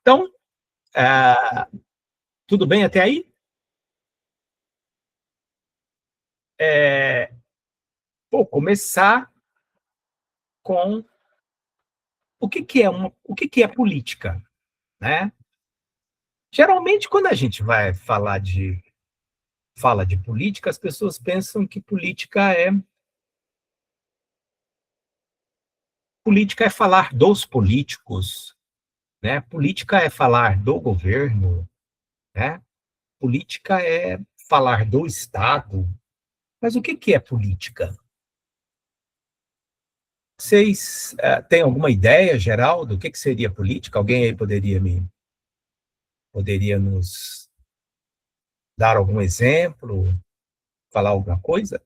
Então, tudo bem até aí? Vou começar com o que é política, né? Geralmente, quando a gente vai fala de política, as pessoas pensam que política é falar dos políticos, né? Política é falar do governo, né? Política é falar do Estado. Mas o que é política? Vocês têm alguma ideia geral do que seria política? Alguém aí poderia nos dar algum exemplo, falar alguma coisa?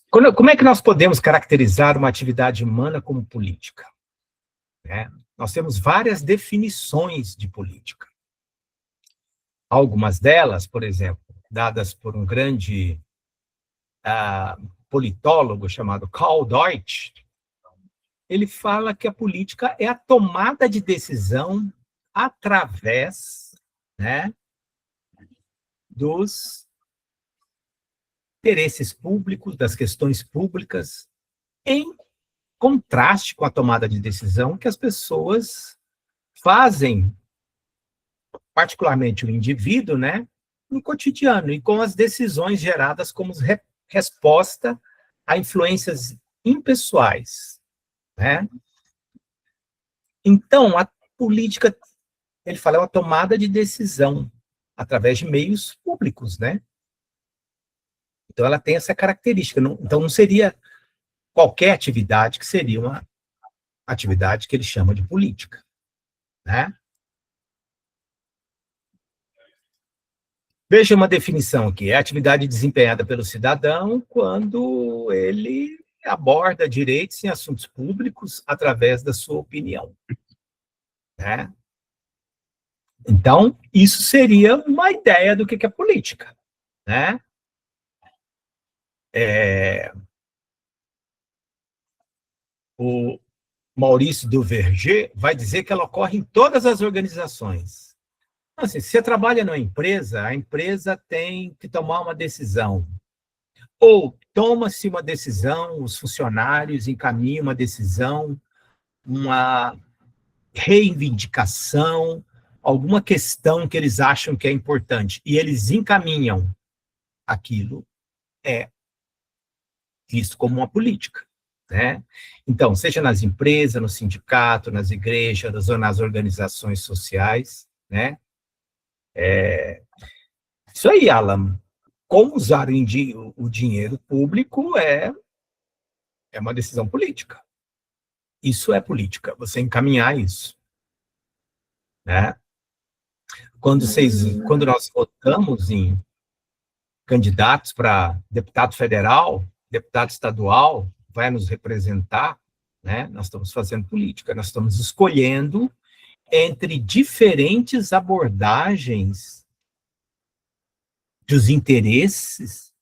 Como é que nós podemos caracterizar uma atividade humana como política, né? Nós temos várias definições de política. Algumas delas, por exemplo, dadas por um grande politólogo chamado Karl Deutsch, ele fala que a política é a tomada de decisão através, né, dos interesses públicos, das questões públicas, em contraste com a tomada de decisão que as pessoas fazem, particularmente o indivíduo, né, no cotidiano, e com as decisões geradas como resposta a influências impessoais, né? Então, a política, ele fala, é uma tomada de decisão através de meios públicos, né? Então, ela tem essa característica. Então, não seria qualquer atividade que seria uma atividade que ele chama de política, né? Veja uma definição aqui. É a atividade desempenhada pelo cidadão quando ele aborda direitos em assuntos públicos através da sua opinião, né? Então, isso seria uma ideia do que é política, né? O Maurício Duverger vai dizer que ela ocorre em todas as organizações. Assim, se você trabalha numa empresa, a empresa tem que tomar uma decisão. Ou toma-se uma decisão, os funcionários encaminham uma decisão, uma reivindicação, alguma questão que eles acham que é importante, e eles encaminham aquilo, é visto como uma política, né? Então, seja nas empresas, no sindicato, nas igrejas, ou nas organizações sociais, né? Isso aí, Alan. Como usar o dinheiro público é uma decisão política. Isso é política, você encaminhar isso, né? Quando nós votamos em candidatos para deputado federal, deputado estadual, vai nos representar, né? Nós estamos fazendo política, nós estamos escolhendo entre diferentes abordagens dos interesses,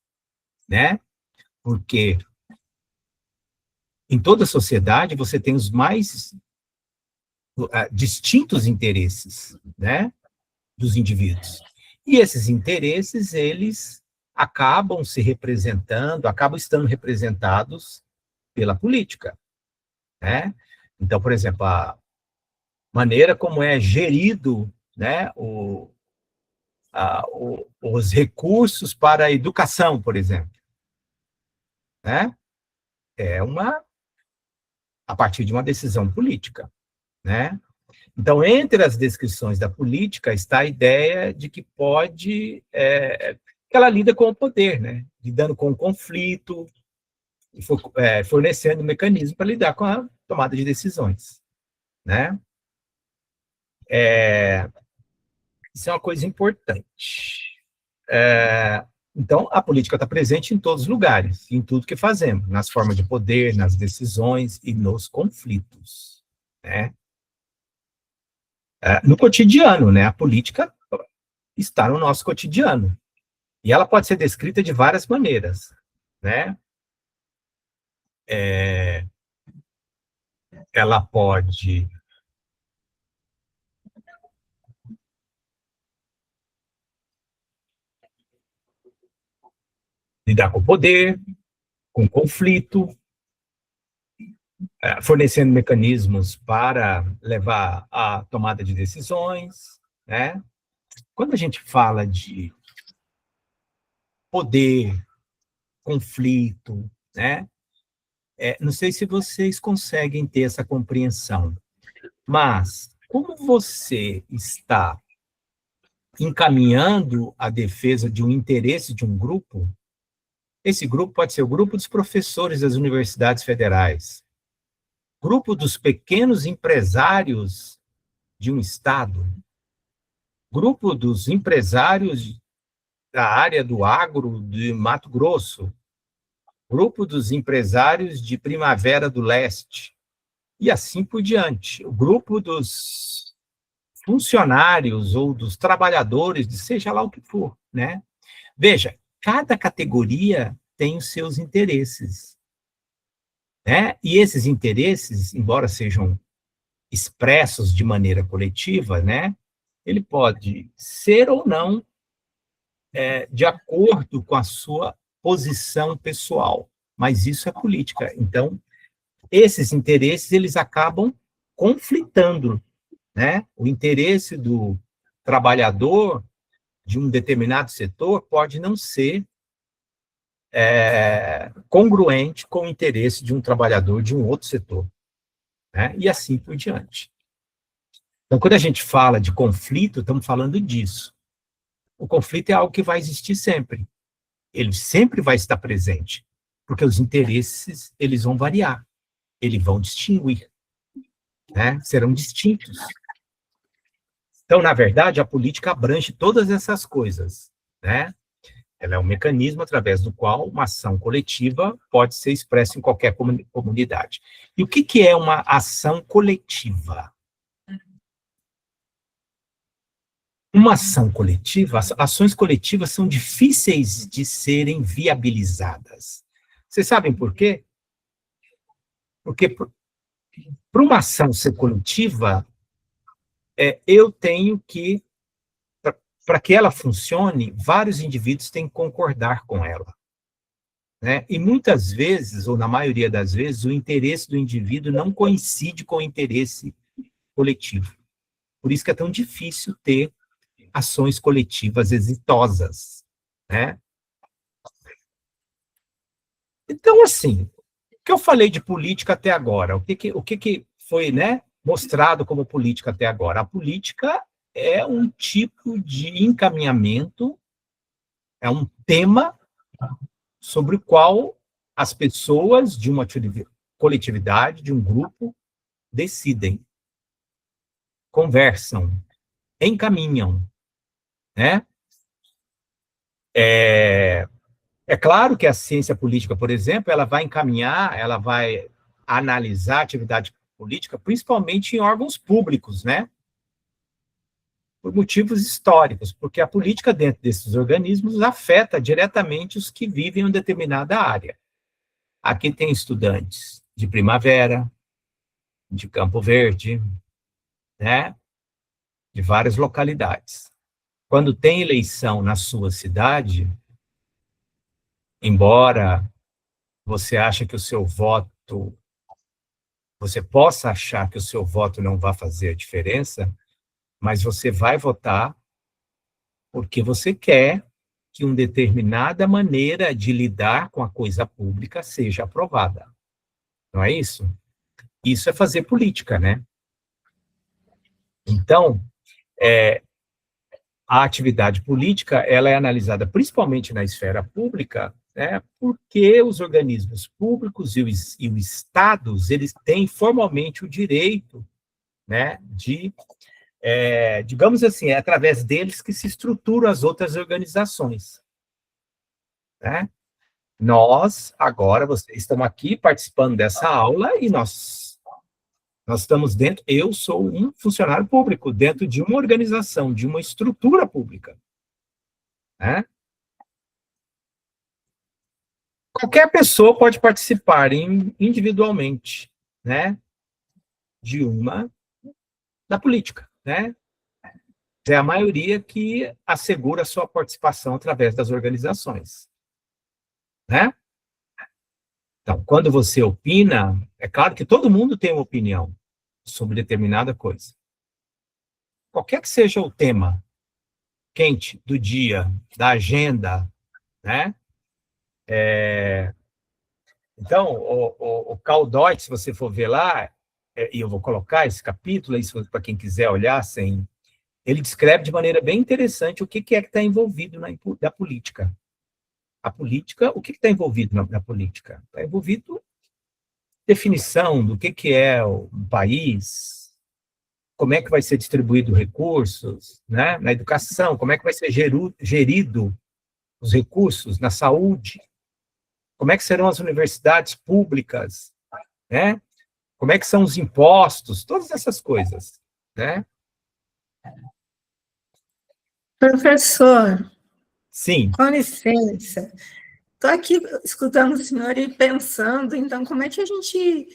né? Porque em toda a sociedade você tem os mais distintos interesses, né, dos indivíduos. E esses interesses, eles acabam estando representados pela política, né? Então, por exemplo, a maneira como é gerido, né, os recursos para a educação, por exemplo, né? É a partir de uma decisão política, né? Então, entre as descrições da política está a ideia de que que ela lida com o poder, né? Lidando com o conflito, e fornecendo um mecanismo para lidar com a tomada de decisões, né? Isso é uma coisa importante. Então, a política está presente em todos os lugares, em tudo que fazemos, nas formas de poder, nas decisões e nos conflitos, né? No cotidiano, né? A política está no nosso cotidiano, E ela pode ser descrita de várias maneiras, né? Ela pode lidar com poder, com conflito, fornecendo mecanismos para levar à tomada de decisões, né? Quando a gente fala de poder, conflito, né? Não sei se vocês conseguem ter essa compreensão, mas como você está encaminhando a defesa de um interesse de um grupo, esse grupo pode ser o grupo dos professores das universidades federais, grupo dos pequenos empresários de um estado, grupo dos empresários da área do agro de Mato Grosso, grupo dos empresários de Primavera do Leste, e assim por diante. O grupo dos funcionários ou dos trabalhadores, de seja lá o que for, né? Veja, cada categoria tem os seus interesses, né? E esses interesses, embora sejam expressos de maneira coletiva, né? Ele pode ser ou não de acordo com a sua posição pessoal, mas isso é política. Então, esses interesses, eles acabam conflitando, né? O interesse do trabalhador de um determinado setor pode não ser congruente com o interesse de um trabalhador de um outro setor, né? E assim por diante. Então, quando a gente fala de conflito, estamos falando disso. O conflito é algo que vai existir sempre. Ele sempre vai estar presente, porque os interesses, eles vão variar, eles vão distinguir, né? Serão distintos. Então, na verdade, a política abrange todas essas coisas, né? Ela é um mecanismo através do qual uma ação coletiva pode ser expressa em qualquer comunidade. E o que é uma ação coletiva? Uma ação coletiva, ações coletivas são difíceis de serem viabilizadas. Vocês sabem por quê? Porque para uma ação ser coletiva, eu tenho que, para que ela funcione, vários indivíduos têm que concordar com ela, né? E muitas vezes, ou na maioria das vezes, o interesse do indivíduo não coincide com o interesse coletivo. Por isso que é tão difícil ter ações coletivas exitosas, né? Então, assim, o que eu falei de política até agora? O que foi, né, mostrado como política até agora? A política é um tipo de encaminhamento, é um tema sobre o qual as pessoas de uma coletividade, de um grupo, decidem, conversam, encaminham, né? É claro que a ciência política, por exemplo, ela vai encaminhar, ela vai analisar a atividade política, principalmente em órgãos públicos, né? Por motivos históricos, porque a política dentro desses organismos afeta diretamente os que vivem em uma determinada área. Aqui tem estudantes de Primavera, de Campo Verde, né? De várias localidades. Quando tem eleição na sua cidade, embora você ache que o seu voto, você possa achar que o seu voto não vai fazer a diferença, mas você vai votar porque você quer que uma determinada maneira de lidar com a coisa pública seja aprovada. Não é isso? Isso é fazer política, né? Então, a atividade política, ela é analisada principalmente na esfera pública, né, porque os organismos públicos e os estados, eles têm formalmente o direito, né, de, digamos assim, é através deles que se estruturam as outras organizações, né? Nós, agora, vocês estão aqui participando dessa aula e nós estamos dentro, eu sou um funcionário público dentro de uma organização, de uma estrutura pública, né? Qualquer pessoa pode participar individualmente, né, da política, né? É a maioria que assegura a sua participação através das organizações, né? Então, quando você opina, é claro que todo mundo tem uma opinião sobre determinada coisa. Qualquer que seja o tema quente do dia, da agenda, né? Então, o Karl Deutsch, se você for ver lá, e eu vou colocar esse capítulo, isso para quem quiser olhar, ele descreve de maneira bem interessante o que é que está envolvido na política. A política, o que está envolvido na política? Está envolvido definição do que é um país, como é que vai ser distribuído recursos, né? Na educação, como é que vai ser gerido os recursos, na saúde, como é que serão as universidades públicas, né? Como é que são os impostos, todas essas coisas, né? Professor, sim, com licença, estou aqui escutando o senhor e pensando, então, como é que a gente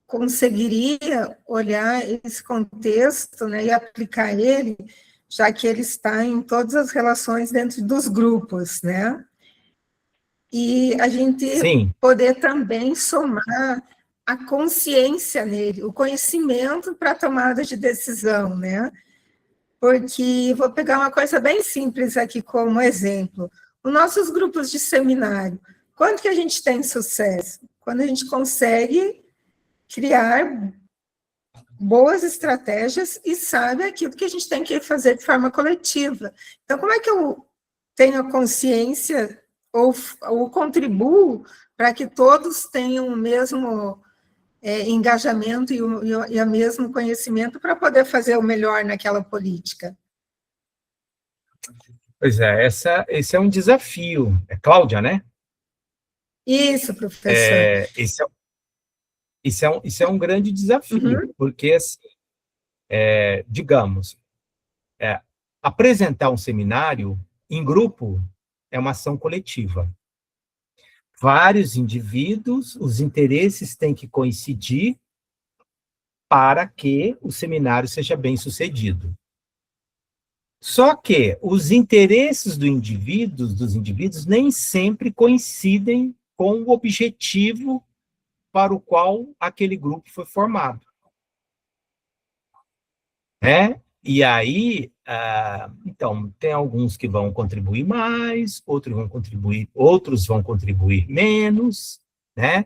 conseguiria olhar esse contexto, né, e aplicar ele, já que ele está em todas as relações dentro dos grupos, né? E a gente sim. poder também somar a consciência nele, o conhecimento para a tomada de decisão, né? Porque vou pegar uma coisa bem simples aqui como exemplo. Os nossos grupos de seminário, quando que a gente tem sucesso? Quando a gente consegue criar boas estratégias e sabe aquilo que a gente tem que fazer de forma coletiva. Então, como é que eu tenho a consciência ou contribuo para que todos tenham o mesmo engajamento e o mesmo conhecimento para poder fazer o melhor naquela política? Pois é, esse é um desafio. É Cláudia, né? Isso, professor. Isso é um grande desafio, porque, assim, digamos, apresentar um seminário em grupo é uma ação coletiva. Vários indivíduos, os interesses têm que coincidir para que o seminário seja bem sucedido. Só que os interesses dos indivíduos nem sempre coincidem com o objetivo para o qual aquele grupo foi formado. E aí, então, tem alguns que vão contribuir mais, outros vão contribuir menos, né?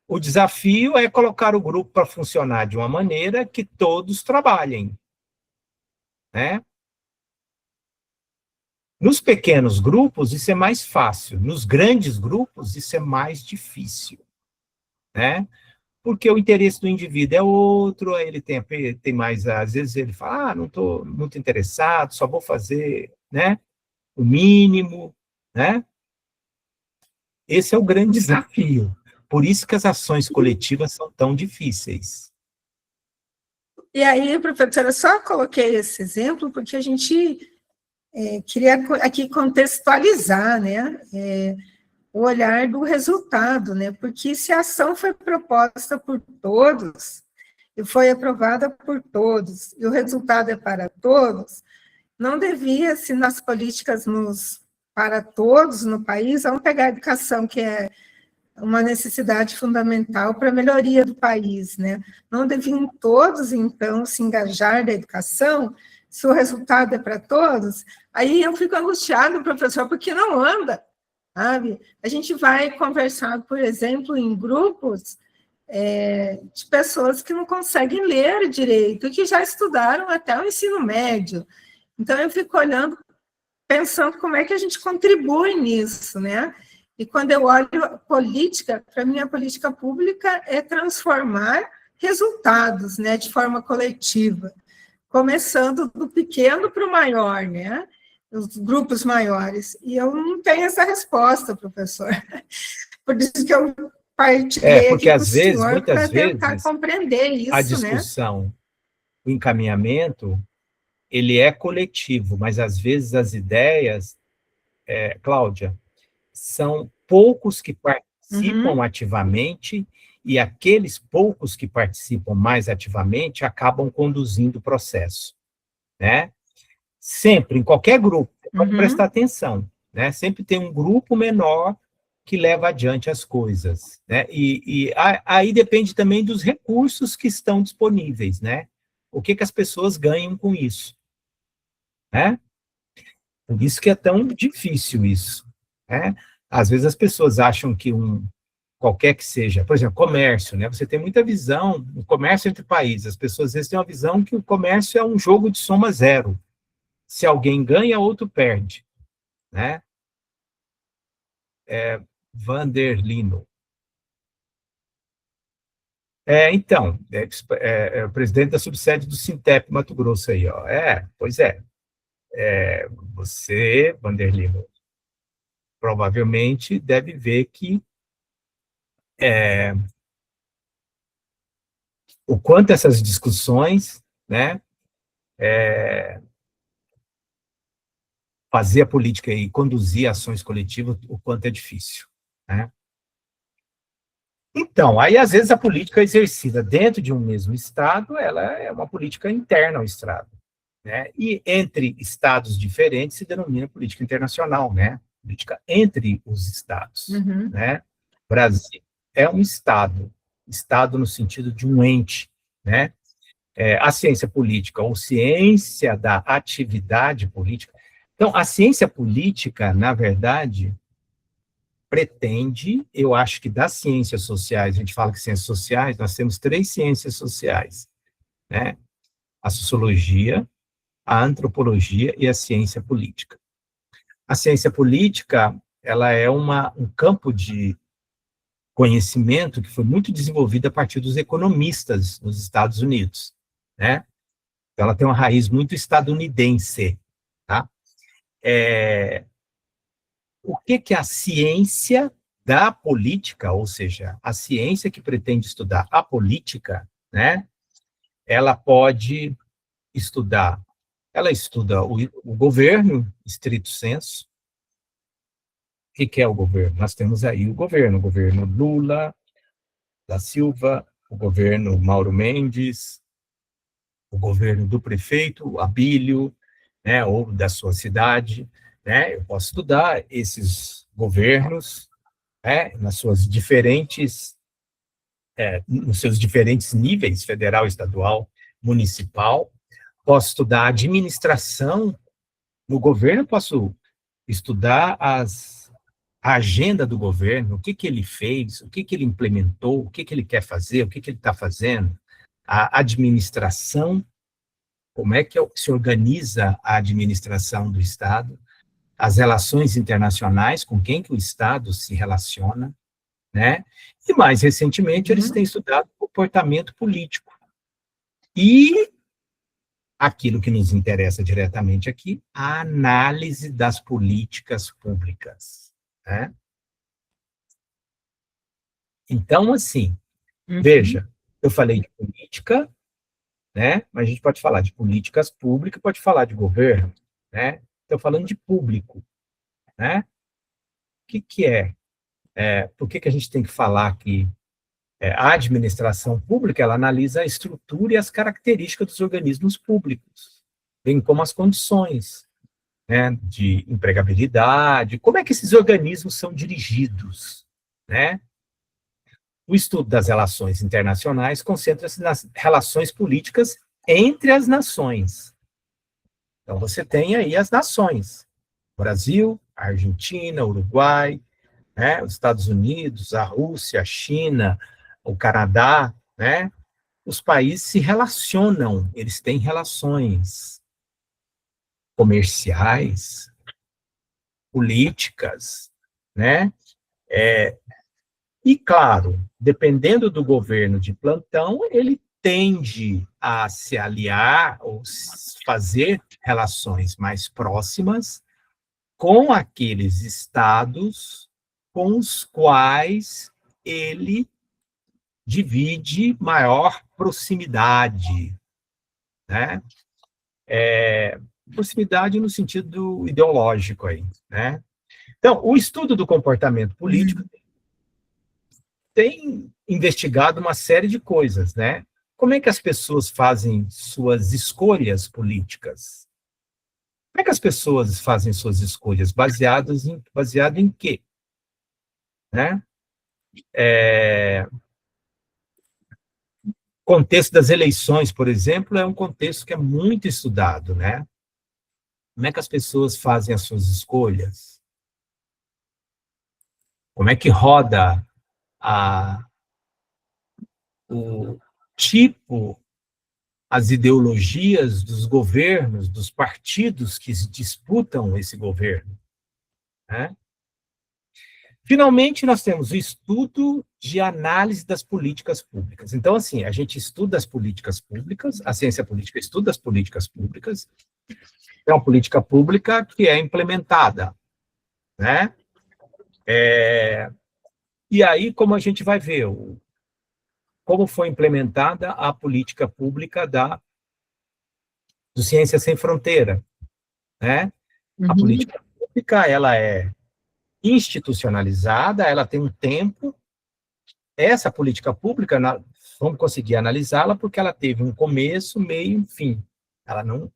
O desafio é colocar o grupo para funcionar de uma maneira que todos trabalhem, né? Nos pequenos grupos, isso é mais fácil. Nos grandes grupos, isso é mais difícil, né? Porque o interesse do indivíduo é outro, aí ele tem mais, às vezes ele fala, não estou muito interessado, só vou fazer, né, o mínimo, né? Esse é o grande desafio. Por isso que as ações coletivas são tão difíceis. E aí, professora, eu só coloquei esse exemplo porque a gente queria aqui contextualizar, né, o olhar do resultado, né, porque se a ação foi proposta por todos e foi aprovada por todos, e o resultado é para todos, não devia, se nas políticas para todos no país, vamos pegar a educação, que é uma necessidade fundamental para a melhoria do país, né? Não deviam todos, então, se engajar da educação, se o resultado é para todos? Aí eu fico angustiada, professor, porque não anda, sabe? A gente vai conversar, por exemplo, em grupos de pessoas que não conseguem ler direito, que já estudaram até o ensino médio. Então, eu fico olhando, pensando como é que a gente contribui nisso, né? E quando eu olho a política, para mim a política pública é transformar resultados, né, de forma coletiva, começando do pequeno para o maior, né, os grupos maiores. E eu não tenho essa resposta, professor. Por isso que eu partilhei aqui com o senhor para tentar compreender isso, a discussão, né? O encaminhamento, ele é coletivo, mas às vezes as ideias Cláudia, são poucos que participam ativamente, e aqueles poucos que participam mais ativamente acabam conduzindo o processo, né? Sempre, em qualquer grupo, você pode prestar atenção, né? Sempre tem um grupo menor que leva adiante as coisas, né? E aí depende também dos recursos que estão disponíveis, né? O que as pessoas ganham com isso, né? Por isso que é tão difícil isso, né? Às vezes as pessoas acham que qualquer que seja, por exemplo, comércio, né? Você tem muita visão, o comércio entre países, as pessoas às vezes têm uma visão que o comércio é um jogo de soma zero. Se alguém ganha, outro perde, né? Vanderlino. Então, é o presidente da subsede do Sintep Mato Grosso aí, ó. Pois é. Você, Vanderlino, provavelmente deve ver que o quanto essas discussões, né, fazer a política e conduzir ações coletivas, o quanto é difícil, né? Então, aí às vezes a política exercida dentro de um mesmo estado, ela é uma política interna ao estado, né? E entre estados diferentes se denomina política internacional, né? Política entre os estados, né? O Brasil é um estado no sentido de um ente, né? A ciência política ou ciência da atividade política. Então, a ciência política, na verdade, pretende, eu acho que das ciências sociais, a gente fala que ciências sociais, nós temos 3 ciências sociais, né? A sociologia, a antropologia e a ciência política. A ciência política, ela é um campo de conhecimento que foi muito desenvolvido a partir dos economistas nos Estados Unidos, né? Então, ela tem uma raiz muito estadunidense, tá? O que a ciência da política, ou seja, a ciência que pretende estudar a política, né? Ela pode estudar, ela estuda o governo, estrito sensu. O que é o governo? Nós temos aí o governo Lula da Silva, o governo Mauro Mendes, o governo do prefeito Abílio, né, ou da sua cidade, né? Eu posso estudar esses governos, né, nos seus diferentes níveis, federal, estadual, municipal. Posso estudar a administração no governo, posso estudar a agenda do governo, o que ele fez, o que ele implementou, o que ele quer fazer, o que ele está fazendo, a administração, como é que se organiza a administração do Estado, as relações internacionais, com quem que o Estado se relaciona, né? E, mais recentemente, eles têm estudado comportamento político. E aquilo que nos interessa diretamente aqui, a análise das políticas públicas, né? Então, assim, veja, eu falei de política, né? Mas a gente pode falar de políticas públicas, pode falar de governo, né? Estou falando de público, né? O que é? Por que a gente tem que falar que a administração pública, ela analisa a estrutura e as características dos organismos públicos, bem como as condições, né, de empregabilidade, como é que esses organismos são dirigidos, né? O estudo das relações internacionais concentra-se nas relações políticas entre as nações. Então, você tem aí as nações, Brasil, Argentina, Uruguai, né, os Estados Unidos, a Rússia, a China, o Canadá, né? Os países se relacionam, eles têm relações comerciais, políticas, né? E, claro, dependendo do governo de plantão, ele tende a se aliar ou fazer relações mais próximas com aqueles estados com os quais ele divide maior proximidade, né? Proximidade no sentido ideológico aí, né? Então, o estudo do comportamento político tem investigado uma série de coisas, né? Como é que as pessoas fazem suas escolhas políticas? Como é que as pessoas fazem suas escolhas? Baseado em quê? Né? O contexto das eleições, por exemplo, é um contexto que é muito estudado, né? Como é que as pessoas fazem as suas escolhas? Como é que roda o tipo, as ideologias dos governos, dos partidos que disputam esse governo, né? Finalmente, nós temos o estudo de análise das políticas públicas. Então, assim, a gente estuda as políticas públicas, a ciência política estuda as políticas públicas, é uma política pública que é implementada, né? E aí, como a gente vai ver, como foi implementada a política pública do Ciência Sem Fronteira, né? A política pública, ela é institucionalizada, ela tem um tempo. Essa política pública, vamos conseguir analisá-la porque ela teve um começo, meio e fim. Ela não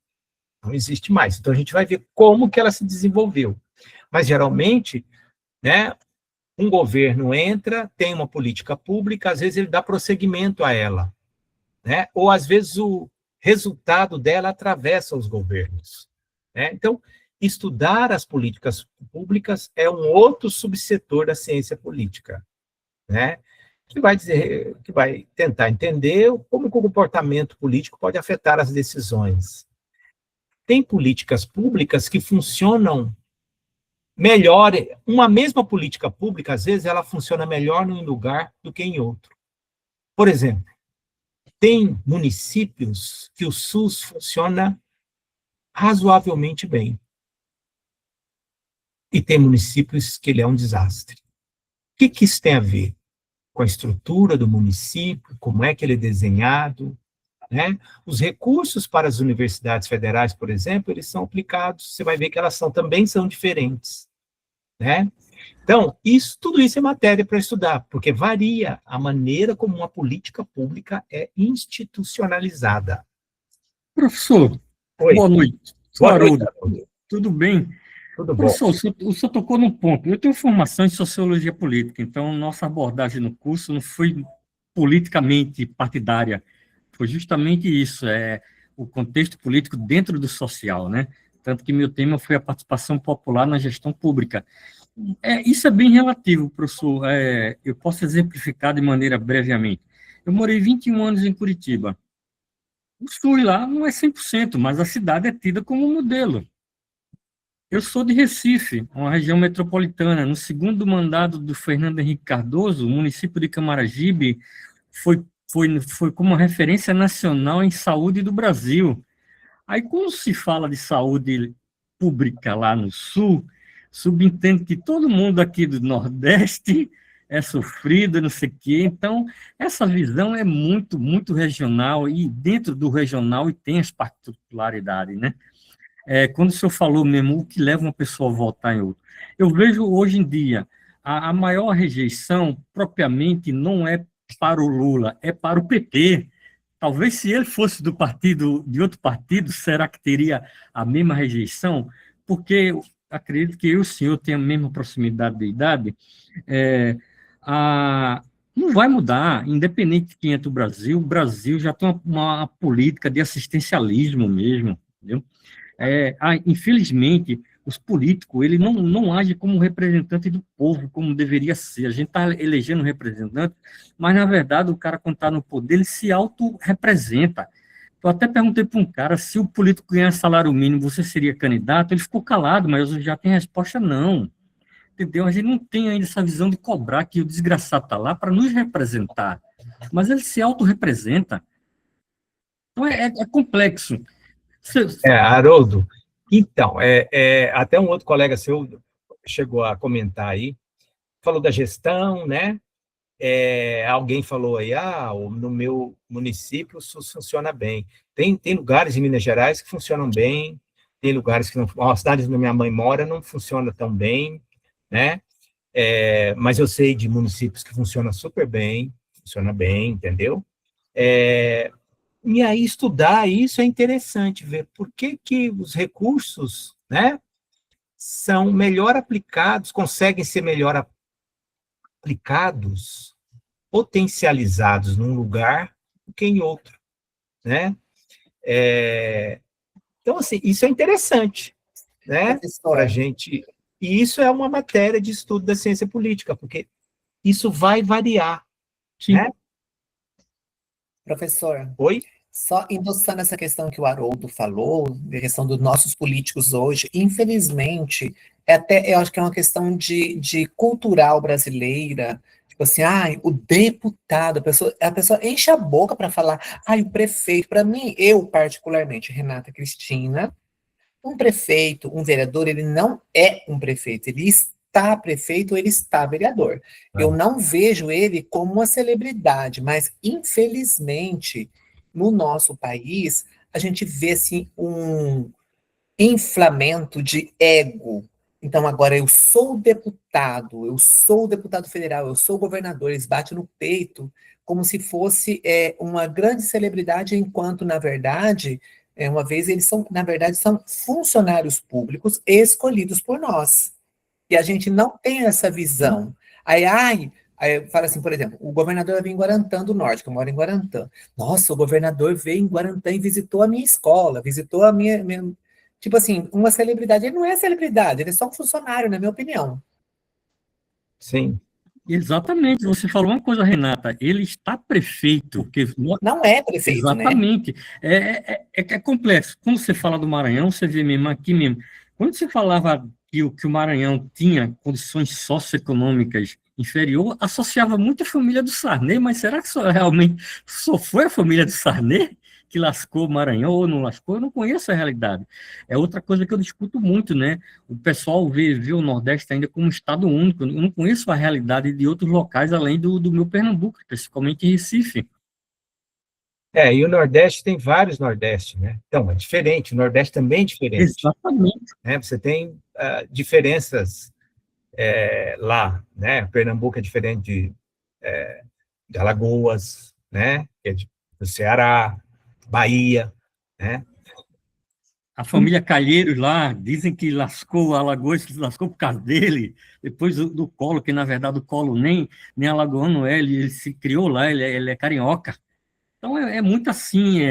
existe mais. Então, a gente vai ver como que ela se desenvolveu. Mas, geralmente, né, um governo entra, tem uma política pública, às vezes ele dá prosseguimento a ela, né? Ou, às vezes, o resultado dela atravessa os governos, né? Então, estudar as políticas públicas é um outro subsetor da ciência política, né? Que vai tentar entender como o comportamento político pode afetar as decisões. Tem políticas públicas que funcionam melhor, uma mesma política pública, às vezes, ela funciona melhor em um lugar do que em outro. Por exemplo, tem municípios que o SUS funciona razoavelmente bem. E tem municípios que ele é um desastre. O que isso tem a ver? Com a estrutura do município, como é que ele é desenhado, né? Os recursos para as universidades federais, por exemplo, eles são aplicados, você vai ver que elas também são diferentes, né? Então, tudo isso é matéria para estudar, porque varia a maneira como uma política pública é institucionalizada. Professor, Oi. Boa noite. Boa noite, Haroldo. Tudo bem? Tudo bom? Professor, o senhor tocou num ponto. Eu tenho formação em sociologia política, então nossa abordagem no curso não foi politicamente partidária, foi justamente isso, o contexto político dentro do social, né? Tanto que meu tema foi a participação popular na gestão pública. Isso é bem relativo, professor. Eu posso exemplificar de maneira brevemente. Eu morei 21 anos em Curitiba. O SUS lá não é 100%, mas a cidade é tida como modelo. Eu sou de Recife, uma região metropolitana. No segundo mandato do Fernando Henrique Cardoso, o município de Camaragibe foi como referência nacional em saúde do Brasil. Aí, quando se fala de saúde pública lá no Sul, subentende que todo mundo aqui do Nordeste é sofrido, não sei o quê. Então, essa visão é muito, muito regional, e dentro do regional e tem as particularidades, né? Quando o senhor falou mesmo, o que leva uma pessoa a votar em outro. Eu vejo hoje em dia, a maior rejeição, propriamente, não é para o Lula, é para o PT. Talvez se ele fosse de outro partido, será que teria a mesma rejeição? Porque acredito que eu e o senhor têm a mesma proximidade de idade. Não vai mudar, independente de quem é do Brasil, o Brasil já tem uma política de assistencialismo mesmo, entendeu? Infelizmente, os políticos, ele não agem como representante do povo, como deveria ser. A gente está elegendo um representante, mas, na verdade, o cara, quando está no poder, ele se auto-representa. Eu até perguntei para um cara, se o político ganhar salário mínimo, você seria candidato? Ele ficou calado, mas eu já tenho a resposta, não. Entendeu? A gente não tem ainda essa visão de cobrar que o desgraçado está lá para nos representar, mas ele se auto-representa. Então, é complexo. Haroldo, então, até um outro colega seu chegou a comentar aí, falou da gestão, né? Alguém falou aí, no meu município o SUS funciona bem. Tem lugares em Minas Gerais que funcionam bem, tem lugares que não... A cidade onde minha mãe mora não funciona tão bem, né? Mas eu sei de municípios que funciona super bem, funciona bem, entendeu? E aí estudar isso é interessante, ver por que que os recursos, né, são melhor aplicados, conseguem ser melhor aplicados, potencializados num lugar do que em outro, né? Então, assim, isso é interessante, né, para a gente. E isso é uma matéria de estudo da ciência política, porque isso vai variar, Sim. né? Professor, Oi? só endossando essa questão que o Haroldo falou, a questão dos nossos políticos hoje, infelizmente, eu acho que é uma questão de cultural brasileira, tipo assim, o deputado, a pessoa enche a boca para falar, o prefeito, para mim, eu particularmente, Renata Cristina, um prefeito, um vereador, ele não é um prefeito, ele está prefeito ou ele está vereador. Eu não vejo ele como uma celebridade, mas, infelizmente, no nosso país, a gente vê, assim, um inflamento de ego. Então, agora, eu sou o deputado federal, eu sou o governador, eles batem no peito como se fosse uma grande celebridade, enquanto, na verdade, uma vez eles são, na verdade, são funcionários públicos escolhidos por nós. E a gente não tem essa visão. Aí fala assim, por exemplo, o governador veio em Guarantã do Norte, que eu moro em Guarantã. Nossa, o governador veio em Guarantã e visitou a minha escola, visitou a minha... Tipo assim, uma celebridade. Ele não é celebridade, ele é só um funcionário, na minha opinião. Sim. Exatamente, você falou uma coisa, Renata, ele está prefeito. Não é prefeito, exatamente. né? É complexo. Quando você fala do Maranhão, você vê mesmo aqui mesmo. Quando você falava que o Maranhão tinha condições socioeconômicas inferior, associava muito a família do Sarney, mas será que realmente só foi a família do Sarney que lascou o Maranhão ou não lascou? Eu não conheço a realidade. É outra coisa que eu discuto muito, né? O pessoal vê o Nordeste ainda como um estado único. Eu não conheço a realidade de outros locais além do meu Pernambuco, principalmente em Recife. E o Nordeste tem vários Nordeste, né? Então, é diferente, o Nordeste também é diferente. Exatamente. Né? Você tem diferenças lá, né? Pernambuco é diferente de Alagoas, né? Que é do Ceará, Bahia, né? A família Calheiros lá, dizem que lascou Alagoas, que lascou por causa dele, depois do Collor, que na verdade o Collor nem alagoano é, ele se criou lá, ele é carioca. Então é muito assim,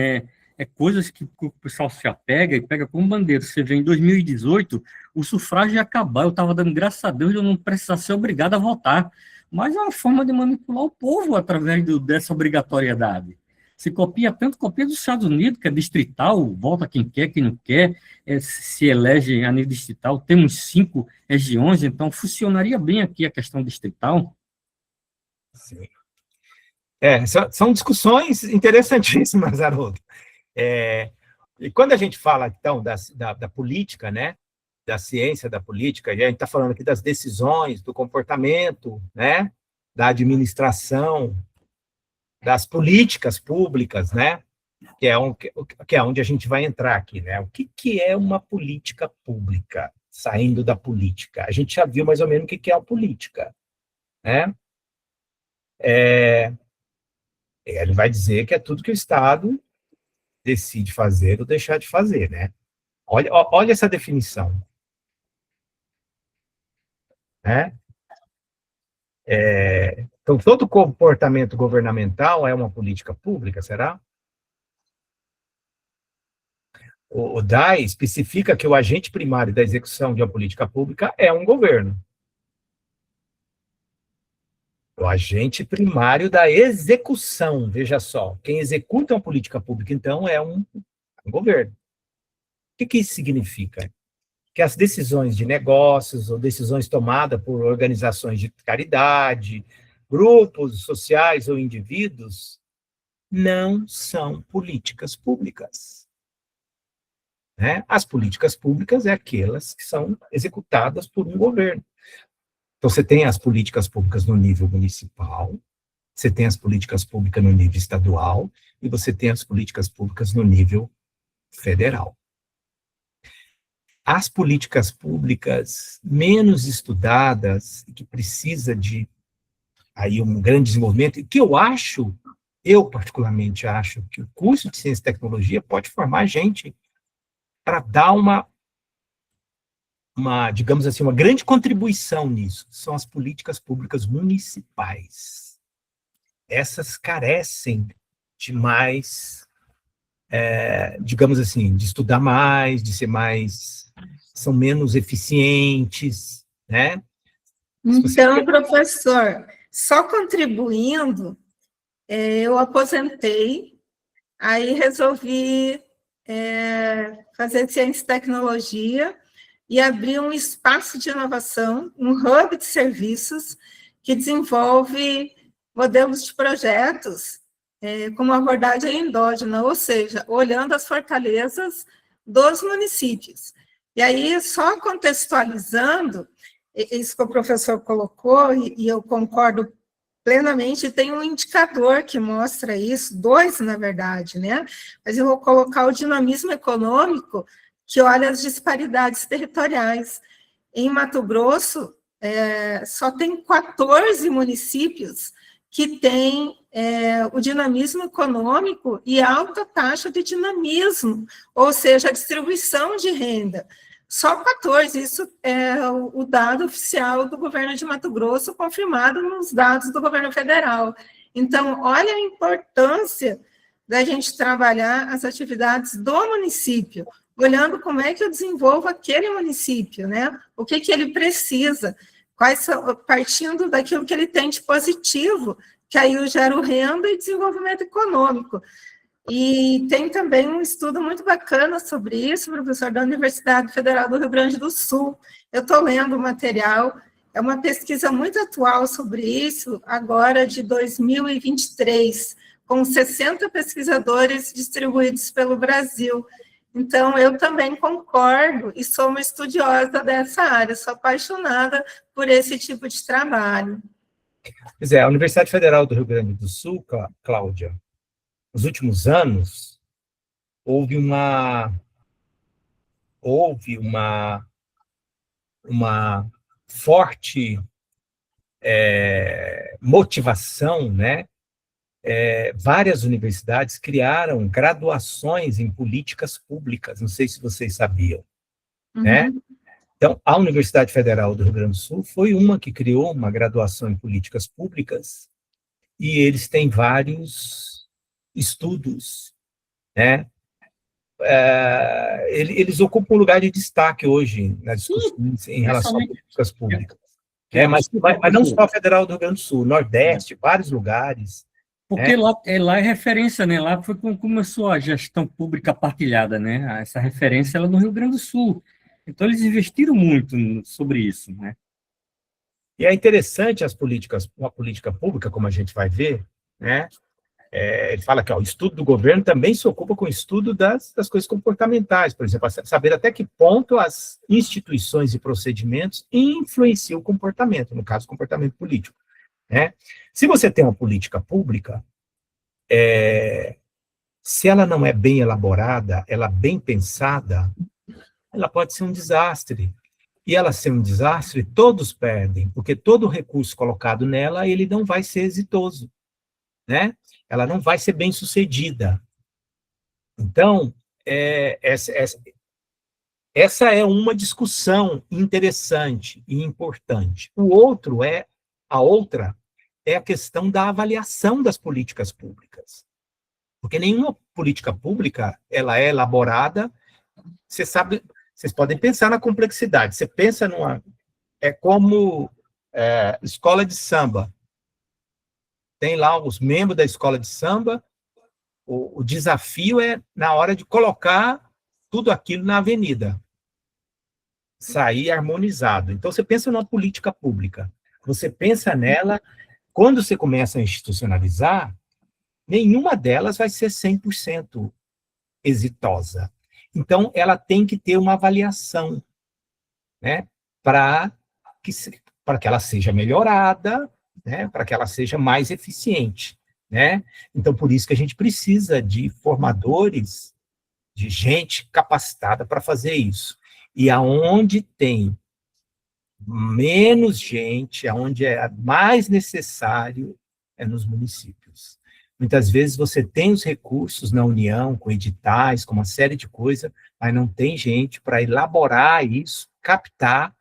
coisas que o pessoal se apega e pega como bandeira. Você vê, em 2018, o sufrágio ia acabar, eu estava dando graças a Deus de eu não precisar ser obrigado a votar, mas é uma forma de manipular o povo através dessa obrigatoriedade. Se copia tanto, copia dos Estados Unidos, que é distrital, vota quem não quer, se elege a nível distrital, temos 5 regiões, então funcionaria bem aqui a questão distrital. Sim. São discussões interessantíssimas, Haroldo. E quando a gente fala, então, da política, né, da ciência da política, e a gente está falando aqui das decisões, do comportamento, né, da administração, das políticas públicas, né, que é onde a gente vai entrar aqui, né? O que é uma política pública, saindo da política? A gente já viu mais ou menos o que é a política, né? Ele vai dizer que é tudo que o Estado decide fazer ou deixar de fazer, né? Olha essa definição. Né? Então, todo comportamento governamental é uma política pública, será? O DAI especifica que o agente primário da execução de uma política pública é um governo. O agente primário da execução, veja só, quem executa uma política pública, então, é um governo. O que isso significa? Que as decisões de negócios ou decisões tomadas por organizações de caridade, grupos sociais ou indivíduos, não são políticas públicas. Né? As políticas públicas é aquelas que são executadas por um governo. Então, você tem as políticas públicas no nível municipal, você tem as políticas públicas no nível estadual, e você tem as políticas públicas no nível federal. as políticas públicas menos estudadas, que precisa de aí um grande desenvolvimento, que eu particularmente acho que o curso de Ciência e Tecnologia pode formar gente para dar digamos assim, uma grande contribuição nisso, são as políticas públicas municipais. Essas carecem de mais, digamos assim, de estudar mais, de ser mais, são menos eficientes, né? Então, professor, só contribuindo, eu aposentei, aí resolvi fazer ciência e tecnologia e abrir um espaço de inovação, um hub de serviços que desenvolve modelos de projetos com uma abordagem endógena, ou seja, olhando as fortalezas dos municípios. E aí, só contextualizando, isso que o professor colocou, e eu concordo plenamente, tem um indicador que mostra isso, 2, na verdade, né? Mas eu vou colocar o dinamismo econômico, que olha as disparidades territoriais. Em Mato Grosso, só tem 14 municípios que têm o dinamismo econômico e alta taxa de dinamismo, ou seja, a distribuição de renda. Só 14, isso é o dado oficial do governo de Mato Grosso, confirmado nos dados do governo federal. Então, olha a importância da gente trabalhar as atividades do município, olhando como é que eu desenvolvo aquele município, né? O que ele precisa, partindo daquilo que ele tem de positivo, que aí eu gero renda e desenvolvimento econômico. E tem também um estudo muito bacana sobre isso, professor, da Universidade Federal do Rio Grande do Sul. Eu estou lendo o material, é uma pesquisa muito atual sobre isso, agora de 2023, com 60 pesquisadores distribuídos pelo Brasil. Então, eu também concordo e sou uma estudiosa dessa área, sou apaixonada por esse tipo de trabalho. Pois é, a Universidade Federal do Rio Grande do Sul, Cláudia, nos últimos anos, houve uma forte motivação, né? Várias universidades criaram graduações em políticas públicas, não sei se vocês sabiam, né? Então, a Universidade Federal do Rio Grande do Sul foi uma que criou uma graduação em políticas públicas, e eles têm vários estudos, né? Eles ocupam um lugar de destaque hoje nas discussões em relação a políticas públicas. Mas não só a Federal do Rio Grande do Sul, Nordeste, vários lugares. Porque lá é referência, né? Lá foi quando começou a gestão pública partilhada, né? Essa referência ela é no Rio Grande do Sul. Então, eles investiram muito sobre isso, né? E é interessante uma política pública, como a gente vai ver, né? Ele fala que o estudo do governo também se ocupa com o estudo das coisas comportamentais, por exemplo, saber até que ponto as instituições e procedimentos influenciam o comportamento, no caso, o comportamento político, né? Se você tem uma política pública, se ela não é bem elaborada, ela bem pensada, ela pode ser um desastre. E ela ser um desastre, todos perdem, porque todo recurso colocado nela, ele não vai ser exitoso, né? Ela não vai ser bem sucedida. Então, essa é uma discussão interessante e importante. A outra é a questão da avaliação das políticas públicas. Porque nenhuma política pública, ela é elaborada, você sabe, vocês podem pensar na complexidade, você pensa como escola de samba, tem lá os membros da escola de samba, o desafio é na hora de colocar tudo aquilo na avenida, sair harmonizado. Então, você pensa numa política pública, você pensa nela, quando você começa a institucionalizar, nenhuma delas vai ser 100% exitosa. Então, ela tem que ter uma avaliação, né, para que ela seja melhorada, né, para que ela seja mais eficiente, né? Então, por isso que a gente precisa de formadores, de gente capacitada para fazer isso. E aonde tem menos gente, aonde é mais necessário, é nos municípios. Muitas vezes você tem os recursos na União, com editais, com uma série de coisas, mas não tem gente para elaborar isso, captar,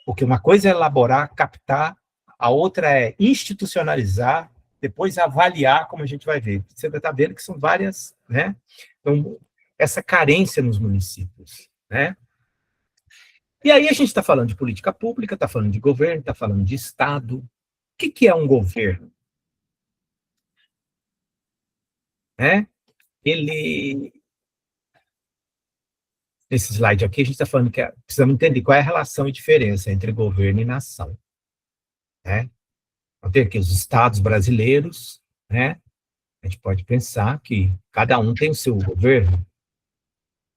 porque uma coisa é elaborar, captar, a outra é institucionalizar, depois avaliar, como a gente vai ver. Você vai estar vendo que são várias, né? Então, essa carência nos municípios, né? E aí a gente está falando de política pública, está falando de governo, está falando de Estado. O que é um governo? Né? Nesse slide aqui, a gente está falando que precisamos entender qual é a relação e diferença entre governo e nação. Né? Então, tem aqui os estados brasileiros, né? A gente pode pensar que cada um tem o seu governo,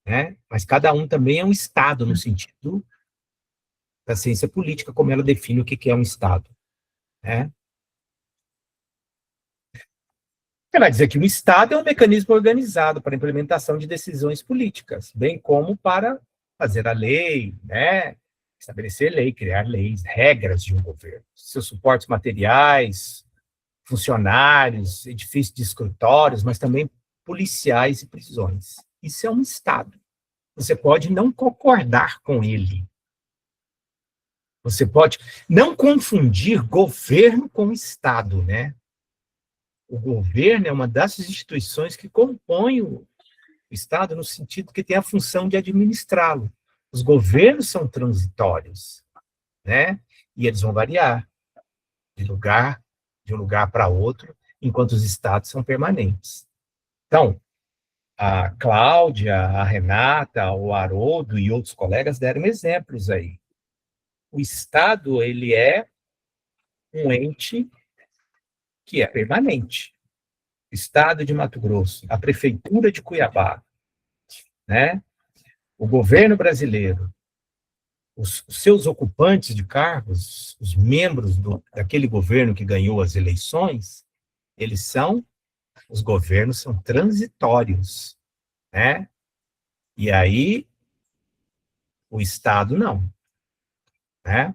né? Mas cada um também é um estado, no sentido da ciência política, como ela define o que é um estado. Né? Ela vai dizer que o Estado é um mecanismo organizado para a implementação de decisões políticas, bem como para fazer a lei, né? Estabelecer lei, criar leis, regras de um governo. Seus suportes materiais, funcionários, edifícios de escritórios, mas também policiais e prisões. Isso é um Estado. Você pode não concordar com ele. Você pode não confundir governo com Estado, né? O governo é uma das instituições que compõe o Estado, no sentido que tem a função de administrá-lo. Os governos são transitórios, né? E eles vão variar de um lugar para outro, enquanto os estados são permanentes. Então, a Cláudia, a Renata, o Haroldo e outros colegas deram exemplos aí. O Estado, ele é um ente que é permanente. Estado de Mato Grosso, a Prefeitura de Cuiabá, né? O governo brasileiro, os seus ocupantes de cargos, os membros daquele governo que ganhou as eleições, os governos são transitórios, né? E aí, o Estado não, né?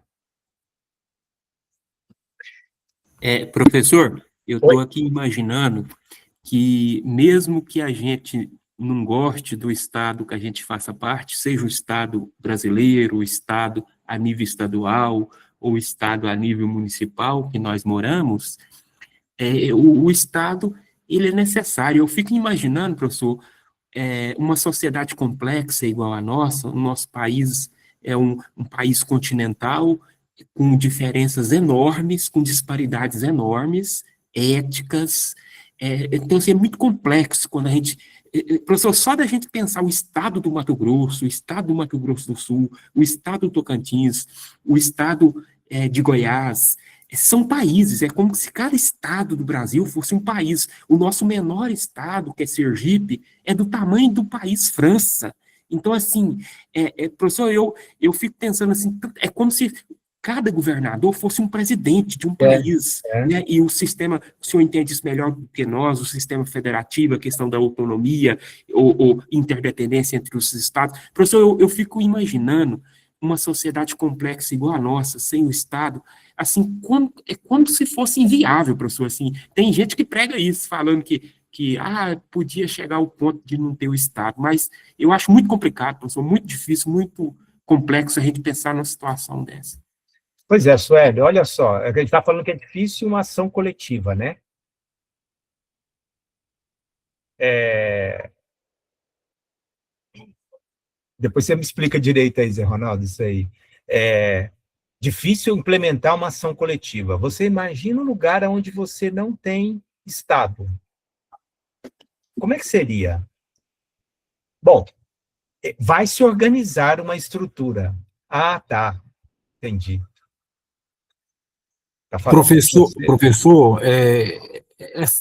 Professor, eu Oi. estou aqui imaginando que, mesmo que a gente não goste do Estado que a gente faça parte, seja o Estado brasileiro, o Estado a nível estadual, ou o Estado a nível municipal que nós moramos, o Estado, ele é necessário. Eu fico imaginando, professor, uma sociedade complexa igual a nossa. O nosso país é um país continental, com diferenças enormes, com disparidades enormes, éticas. Então, assim, é muito complexo quando a gente... Professor, só da gente pensar o estado do Mato Grosso, o estado do Mato Grosso do Sul, o estado do Tocantins, o estado de Goiás, são países. É como se cada estado do Brasil fosse um país. O nosso menor estado, que é Sergipe, é do tamanho do país França. Então, assim, professor, eu fico pensando assim, é como se cada governador fosse um presidente de um país, né? E o sistema, o senhor entende isso melhor do que nós, o sistema federativo, a questão da autonomia ou interdependência entre os estados. Professor, eu fico imaginando uma sociedade complexa igual a nossa, sem o Estado, assim, como se fosse inviável, professor. Assim, tem gente que prega isso, falando que podia chegar ao ponto de não ter o Estado, mas eu acho muito complicado, professor, muito difícil, muito complexo a gente pensar numa situação dessa. Pois é, Sueli, olha só, a gente está falando que é difícil uma ação coletiva, né? Depois você me explica direito aí, Zé Ronaldo, isso aí. Difícil implementar uma ação coletiva. Você imagina um lugar onde você não tem Estado. Como é que seria? Bom, vai se organizar uma estrutura. Ah, tá, entendi. Tá falando Professor,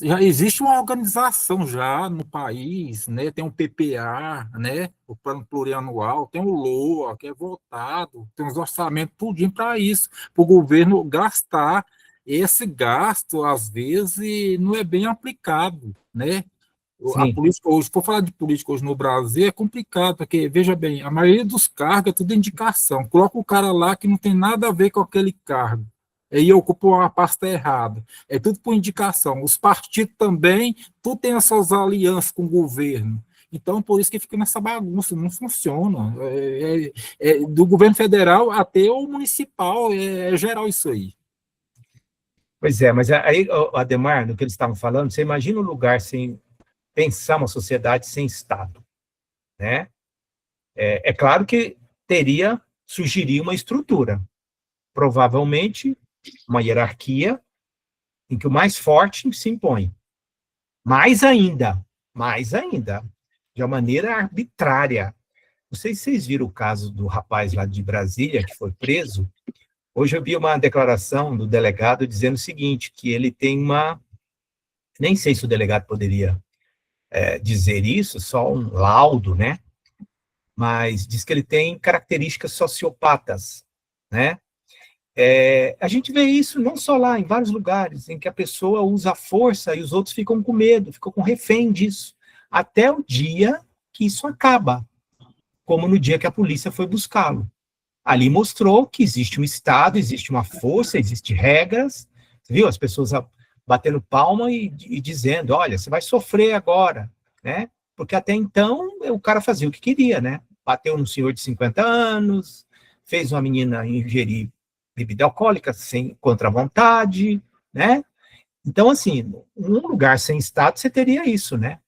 já existe uma organização já no país, né? Tem um PPA, né? O Plano Plurianual, tem o LOA, que é votado, tem os orçamentos tudinho para isso, para o governo gastar. Esse gasto, às vezes, não é bem aplicado, né? A Sim. política hoje, por falar de política hoje no Brasil, é complicado, porque, veja bem, a maioria dos cargos é tudo indicação. Coloca o cara lá que não tem nada a ver com aquele cargo. Aí ocupa uma pasta errada. É tudo por indicação. Os partidos também, tudo tem as suas alianças com o governo. Então, por isso que fica nessa bagunça, não funciona. Do governo federal até o municipal, é geral isso aí. Pois é, mas aí, Ademar, no que eles estavam falando, você imagina um lugar sem pensar uma sociedade sem Estado, né? É claro que surgiria uma estrutura, provavelmente uma hierarquia em que o mais forte se impõe. Mais ainda, de uma maneira arbitrária. Não sei se vocês viram o caso do rapaz lá de Brasília, que foi preso. Hoje eu vi uma declaração do delegado dizendo o seguinte, que ele tem nem sei se o delegado poderia dizer isso, só um laudo, né? Mas diz que ele tem características sociopatas, né? A gente vê isso não só lá, em vários lugares, em que a pessoa usa a força e os outros ficam com medo, ficam com refém disso, até o dia que isso acaba, como no dia que a polícia foi buscá-lo. Ali mostrou que existe um Estado, existe uma força, existem regras, viu? As pessoas batendo palma e dizendo, olha, você vai sofrer agora, né? Porque até então o cara fazia o que queria, né? Bateu num senhor de 50 anos, fez uma menina ingerir bebida alcoólica contra a vontade, né? Então, assim, num lugar sem Estado, você teria isso, né?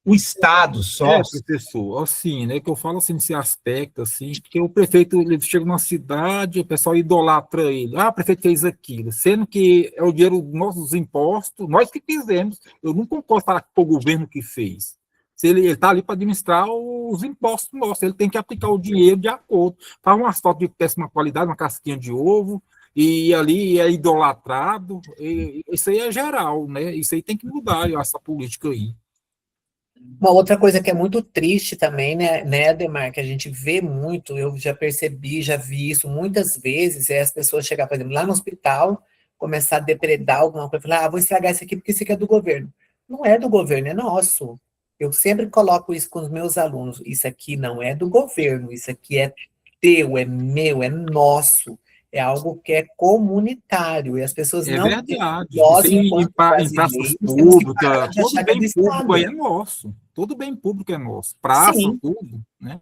O Estado só... Professor, assim, né, que eu falo assim, nesse aspecto, assim, que o prefeito, ele chega numa cidade, o pessoal idolatra ele, o prefeito fez aquilo, sendo que é o dinheiro dos nossos impostos, nós que fizemos, eu não concordo falar que foi o governo que fez, se ele está ali para administrar os impostos nossos, ele tem que aplicar o dinheiro de acordo, faz um asfalto de péssima qualidade, uma casquinha de ovo, e ali é idolatrado, isso aí é geral, né, isso aí tem que mudar, essa política aí. Uma outra coisa que é muito triste também, né, Ademar, que a gente vê muito, eu já percebi, já vi isso muitas vezes, é as pessoas chegar, por exemplo, lá no hospital, começar a depredar alguma coisa, falar, vou estragar isso aqui porque isso aqui é do governo. Não é do governo, é nosso. Eu sempre coloco isso com os meus alunos, isso aqui não é do governo, isso aqui é teu, é meu, é nosso. É algo que é comunitário, e as pessoas não... Verdade. Nós, em enquanto praças brasileiros, públicas, temos que parar de achar todo que é do bem público aí é Estado. nosso. Todo bem público é nosso. Praça, Sim. tudo, né?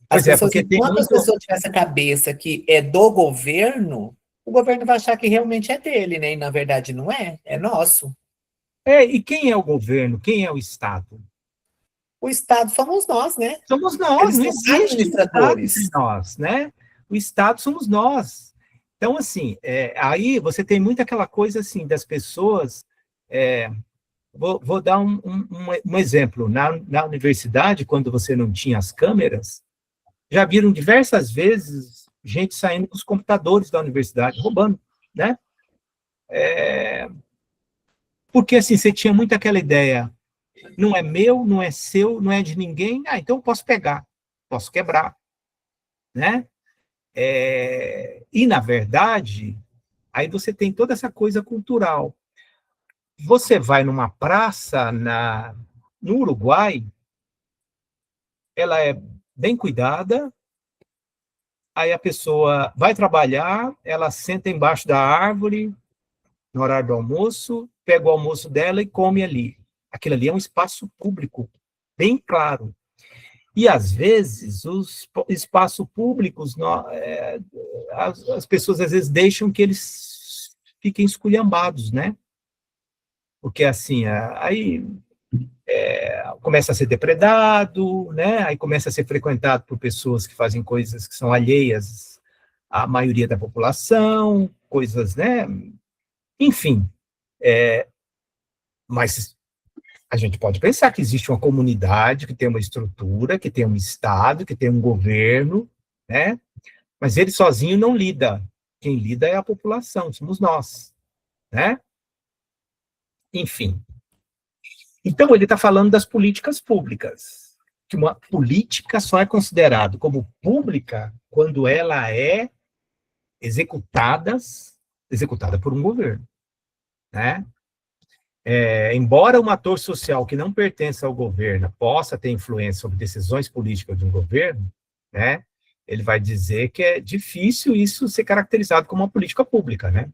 As Pois é, pessoas, porque tem enquanto as muito... pessoas tiverem essa cabeça que é do governo, o governo vai achar que realmente é dele, né? E na verdade não é, é nosso. E quem é o governo? Quem é o Estado? O Estado somos nós, né? Somos nós, Eles não são existe Estado entre administradores. nós, né? O Estado somos nós. Então, assim, aí você tem muito aquela coisa, assim, das pessoas... vou dar um exemplo. Na universidade, quando você não tinha as câmeras, já viram diversas vezes gente saindo com os computadores da universidade, roubando, né? Porque, assim, você tinha muito aquela ideia, não é meu, não é seu, não é de ninguém, então eu posso pegar, posso quebrar, né? E, na verdade, aí você tem toda essa coisa cultural. Você vai numa praça no Uruguai, ela é bem cuidada, aí a pessoa vai trabalhar, ela senta embaixo da árvore, no horário do almoço, pega o almoço dela e come ali. Aquilo ali é um espaço público, bem claro. E, às vezes, os espaços públicos, as pessoas, às vezes, deixam que eles fiquem esculhambados, né? Porque, assim, aí começa a ser depredado, né? Aí começa a ser frequentado por pessoas que fazem coisas que são alheias à maioria da população, coisas, né? Enfim, mas a gente pode pensar que existe uma comunidade, que tem uma estrutura, que tem um Estado, que tem um governo, né? Mas ele sozinho não lida. Quem lida é a população, somos nós, né? Enfim. Então, ele está falando das políticas públicas, que uma política só é considerada como pública quando ela é executada por um governo, né? embora um ator social que não pertence ao governo possa ter influência sobre decisões políticas de um governo, né, ele vai dizer que é difícil isso ser caracterizado como uma política pública, né?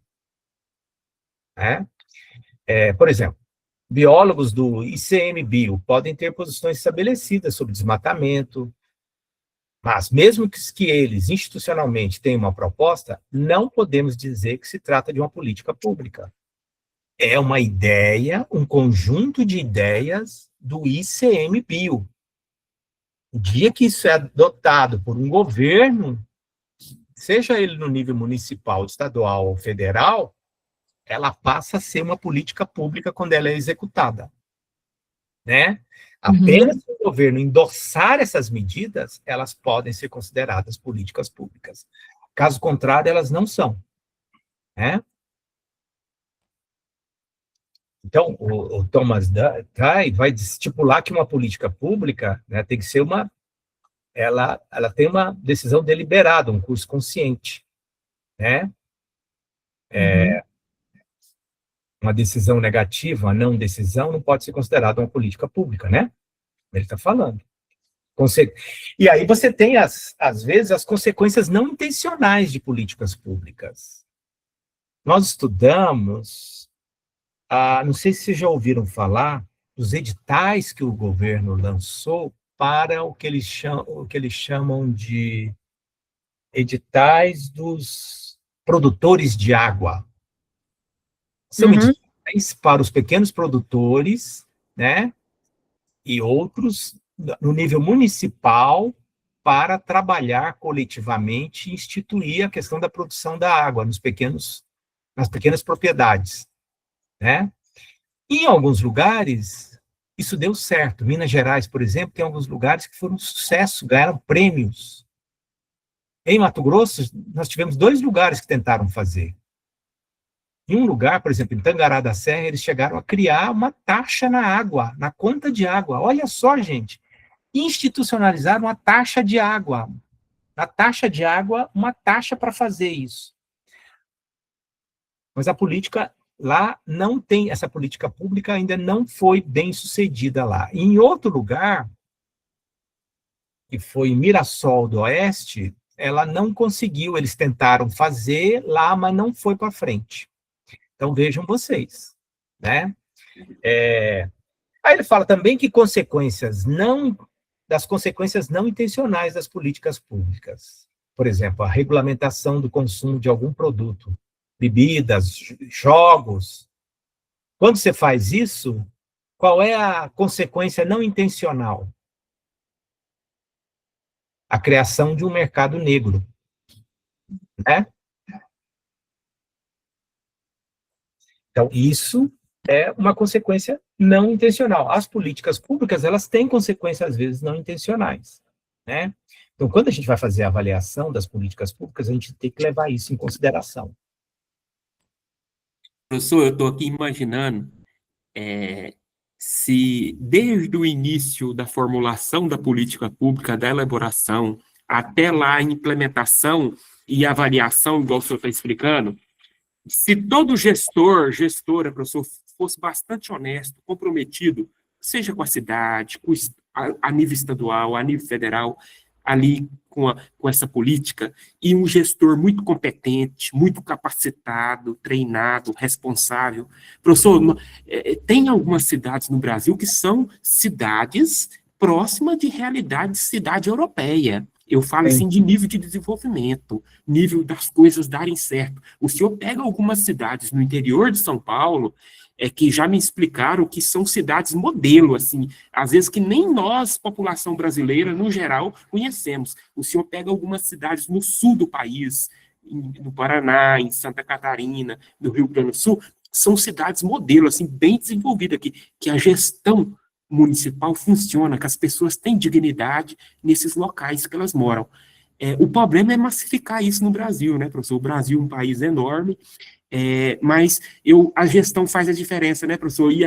Por exemplo, biólogos do ICMBio podem ter posições estabelecidas sobre desmatamento, mas mesmo que eles institucionalmente tenham uma proposta, não podemos dizer que se trata de uma política pública. É uma ideia, um conjunto de ideias do ICMBio. O dia que isso é adotado por um governo, seja ele no nível municipal, estadual ou federal, ela passa a ser uma política pública quando ela é executada, né? Apenas se o governo endossar essas medidas, elas podem ser consideradas políticas públicas. Caso contrário, elas não são, né? Então, o Thomas Dye vai estipular que uma política pública, né, tem que ser ela tem uma decisão deliberada, um curso consciente, né? Uma decisão negativa, uma não decisão, não pode ser considerada uma política pública, né? Ele está falando. E aí você tem, às vezes, as consequências não intencionais de políticas públicas. Nós estudamos, não sei se vocês já ouviram falar, dos editais que o governo lançou para o que eles chamam de editais dos produtores de água. São editais para os pequenos produtores, né, e outros no nível municipal para trabalhar coletivamente e instituir a questão da produção da água nas pequenas propriedades, né? Em alguns lugares, isso deu certo. Minas Gerais, por exemplo, tem alguns lugares que foram um sucesso, ganharam prêmios. Em Mato Grosso, nós tivemos 2 lugares que tentaram fazer. Em um lugar, por exemplo, em Tangará da Serra, eles chegaram a criar uma taxa na água, na conta de água. Olha só, gente, institucionalizaram uma taxa de água. Na taxa de água, uma taxa para fazer isso. Mas a política lá não tem, essa política pública ainda não foi bem sucedida lá. Em outro lugar, que foi em Mirassol do Oeste, ela não conseguiu, eles tentaram fazer lá, mas não foi para frente. Então, vejam vocês, né? Aí ele fala também que das consequências não intencionais das políticas públicas. Por exemplo, a regulamentação do consumo de algum produto, bebidas, jogos. Quando você faz isso, qual é a consequência não intencional? A criação de um mercado negro, né? Então, isso é uma consequência não intencional. As políticas públicas, elas têm consequências, às vezes, não intencionais, né? Então, quando a gente vai fazer a avaliação das políticas públicas, a gente tem que levar isso em consideração. Professor, eu estou aqui imaginando se desde o início da formulação da política pública, da elaboração, até lá a implementação e avaliação, igual o senhor está explicando, se todo gestora, professor, fosse bastante honesto, comprometido, seja com a cidade, a nível estadual, a nível federal, ali com essa política, e um gestor muito competente, muito capacitado, treinado, responsável. Professor, tem algumas cidades no Brasil que são cidades próximas de realidade de cidade europeia. Eu falo assim de nível de desenvolvimento, nível das coisas darem certo. O senhor pega algumas cidades no interior de São Paulo, que já me explicaram que são cidades modelo, assim, às vezes que nem nós, população brasileira, no geral, conhecemos. O senhor pega algumas cidades no sul do país, no Paraná, em Santa Catarina, no Rio Grande do Sul, são cidades modelo, assim, bem desenvolvidas, que a gestão municipal funciona, que as pessoas têm dignidade nesses locais que elas moram. O problema é massificar isso no Brasil, né, professor? O Brasil é um país enorme, mas a gestão faz a diferença, né, professor? E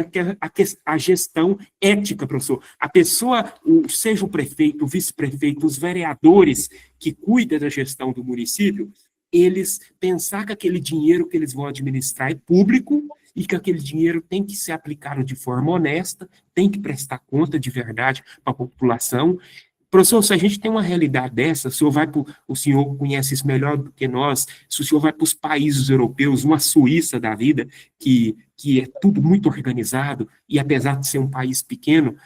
a gestão ética, professor. A pessoa, seja o prefeito, o vice-prefeito, os vereadores que cuidam da gestão do município, eles pensar que aquele dinheiro que eles vão administrar é público e que aquele dinheiro tem que ser aplicado de forma honesta, tem que prestar conta de verdade para a população. Professor, se a gente tem uma realidade dessa, o senhor conhece isso melhor do que nós, se o senhor vai para os países europeus, uma Suíça da vida, que é tudo muito organizado, e apesar de ser um país pequeno,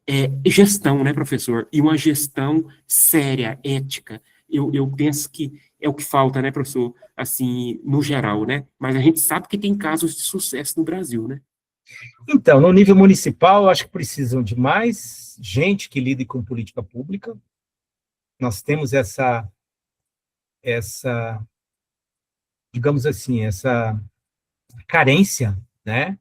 é gestão, né, professor? E uma gestão séria, ética. Eu penso que é o que falta, né, professor? Assim, no geral, né? Mas a gente sabe que tem casos de sucesso no Brasil, né? Então, no nível municipal, eu acho que precisam de mais gente que lide com política pública. Nós temos essa digamos assim, essa carência, né?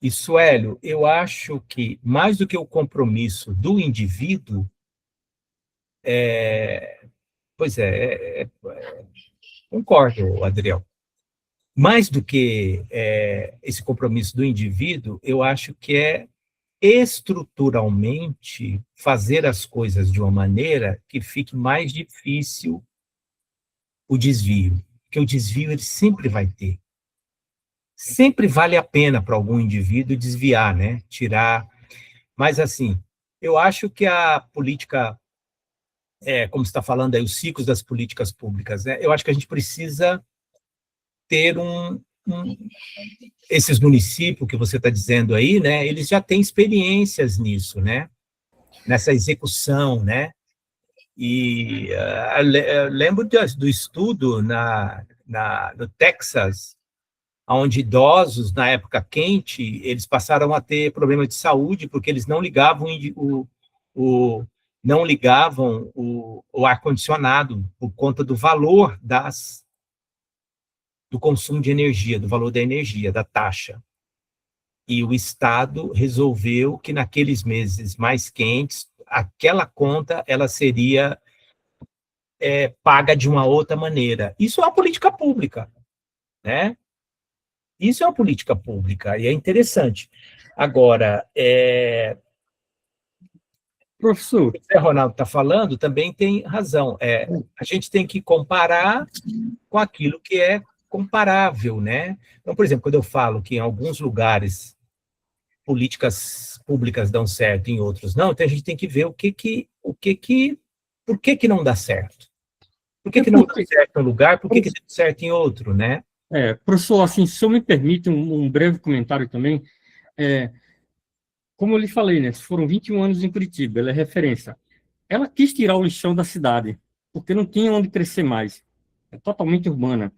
E, Suélio, eu acho que, mais do que o compromisso do indivíduo, concordo, Adriel, mais do que esse compromisso do indivíduo, eu acho que é estruturalmente fazer as coisas de uma maneira que fique mais difícil o desvio, porque o desvio ele sempre vai ter. Sempre vale a pena para algum indivíduo desviar, né? Tirar. Mas, assim, eu acho que a política, como você está falando aí, os ciclos das políticas públicas, né? Eu acho que a gente precisa ter esses municípios que você está dizendo aí, né? Eles já têm experiências nisso, né? Nessa execução, né? E eu lembro do estudo no Texas, onde idosos, na época quente, eles passaram a ter problema de saúde, porque eles não ligavam o ar-condicionado, por conta do valor do consumo de energia, do valor da energia, da taxa. E o Estado resolveu que, naqueles meses mais quentes, aquela conta ela seria paga de uma outra maneira. Isso é uma política pública, né? Isso é uma política pública, e é interessante. Agora, Professor, o que o Ronaldo está falando também tem razão. A gente tem que comparar com aquilo que é comparável, né? Então, por exemplo, quando eu falo que em alguns lugares políticas públicas dão certo, em outros não, então a gente tem que ver por que não dá certo? Por que não dá certo em um lugar, por que deu certo em outro, né? Professor, assim, se eu me permite um breve comentário também, como eu lhe falei, né, foram 21 anos em Curitiba, ela é referência. Ela quis tirar o lixão da cidade, porque não tinha onde crescer mais, é totalmente urbana.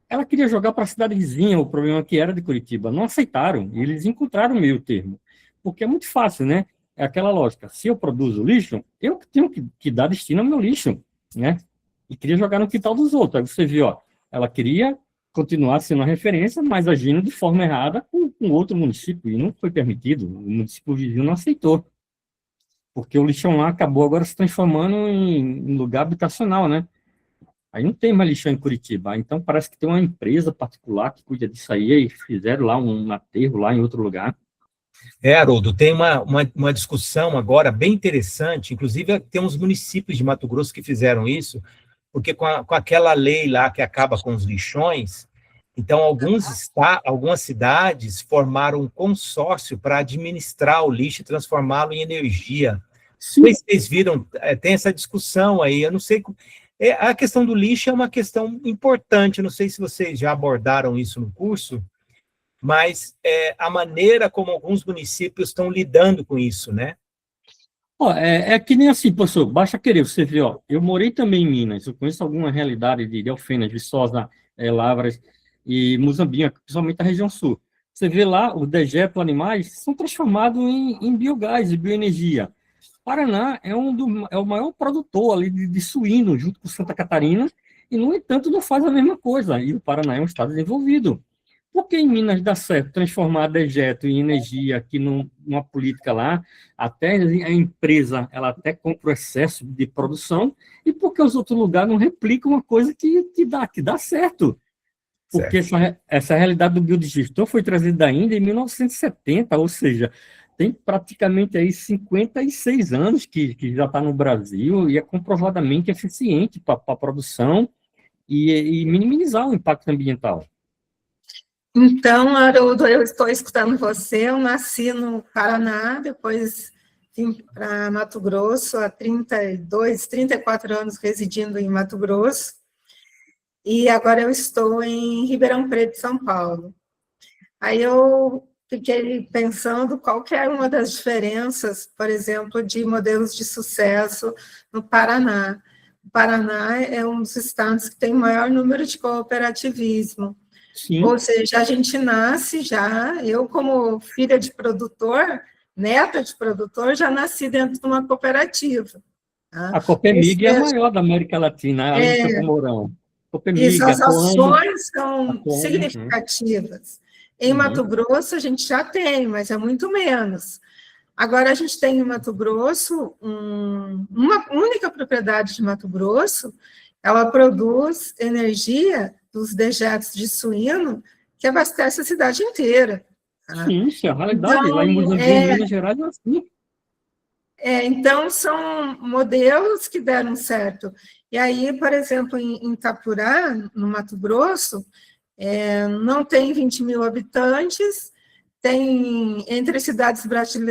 Ela queria jogar para a cidade vizinha, o problema que era de Curitiba. Não aceitaram, e eles encontraram o meio termo, porque é muito fácil, né? É aquela lógica, se eu produzo lixo, eu tenho que dar destino ao meu lixo, né? E queria jogar no quintal dos outros. Aí você viu, ó, ela queria continuar sendo uma referência, mas agindo de forma errada com outro município, e não foi permitido, o município vizinho não aceitou, porque o lixão lá acabou agora se transformando em lugar habitacional, né? Aí não tem mais lixão em Curitiba, então parece que tem uma empresa particular que cuida disso aí, e fizeram lá um aterro lá em outro lugar. Haroldo, tem uma discussão agora bem interessante, inclusive tem uns municípios de Mato Grosso que fizeram isso, porque com aquela lei lá que acaba com os lixões, então algumas cidades formaram um consórcio para administrar o lixo e transformá-lo em energia. Sim. Vocês viram, tem essa discussão aí, eu não sei... a questão do lixo é uma questão importante, não sei se vocês já abordaram isso no curso, mas a maneira como alguns municípios estão lidando com isso, né? É que nem assim, professor, basta querer, você vê, ó, eu morei também em Minas, eu conheço alguma realidade de Delfena, Viçosa, Lavras e Muzambinho, principalmente a região sul. Você vê lá, os dejetos animais são transformados em biogás, e bioenergia. Paraná é o maior produtor ali de suíno, junto com Santa Catarina, e, no entanto, não faz a mesma coisa. E o Paraná é um estado desenvolvido. Por que em Minas dá certo transformar dejeto em energia aqui numa política lá, até a empresa ela até compra o excesso de produção, e por que os outros lugares não replicam uma coisa que dá certo? Porque essa realidade do biodigestor foi trazida ainda em 1970, ou seja, tem praticamente aí 56 anos que já está no Brasil e é comprovadamente eficiente para a produção e minimizar o impacto ambiental. Então, Haroldo, eu estou escutando você. Eu nasci no Paraná, depois vim para Mato Grosso, há 32, 34 anos residindo em Mato Grosso, e agora eu estou em Ribeirão Preto, São Paulo. Aí eu fiquei pensando qual que é uma das diferenças, por exemplo, de modelos de sucesso no Paraná. O Paraná é um dos estados que tem o maior número de cooperativismo. Sim, Ou seja, a gente nasce já, eu como filha de produtor, neta de produtor, já nasci dentro de uma cooperativa. Tá? a Copemig é a Isso, maior da América Latina, além de Campo Mourão. isso, Copemig, as a Coamo, ações a são Coamo, né? significativas. Em Uhum. Mato Grosso, a gente já tem, mas é muito menos. Agora, a gente tem em Mato Grosso, uma única propriedade de Mato Grosso, ela produz energia dos dejetos de suíno que abastece a cidade inteira. Tá? Sim, isso é a realidade. Lá em Então, Moçambique, Minas Gerais, é assim. então, são modelos que deram certo. E aí, por exemplo, em Itapurá, no Mato Grosso, não tem 20 mil habitantes, tem, entre as cidades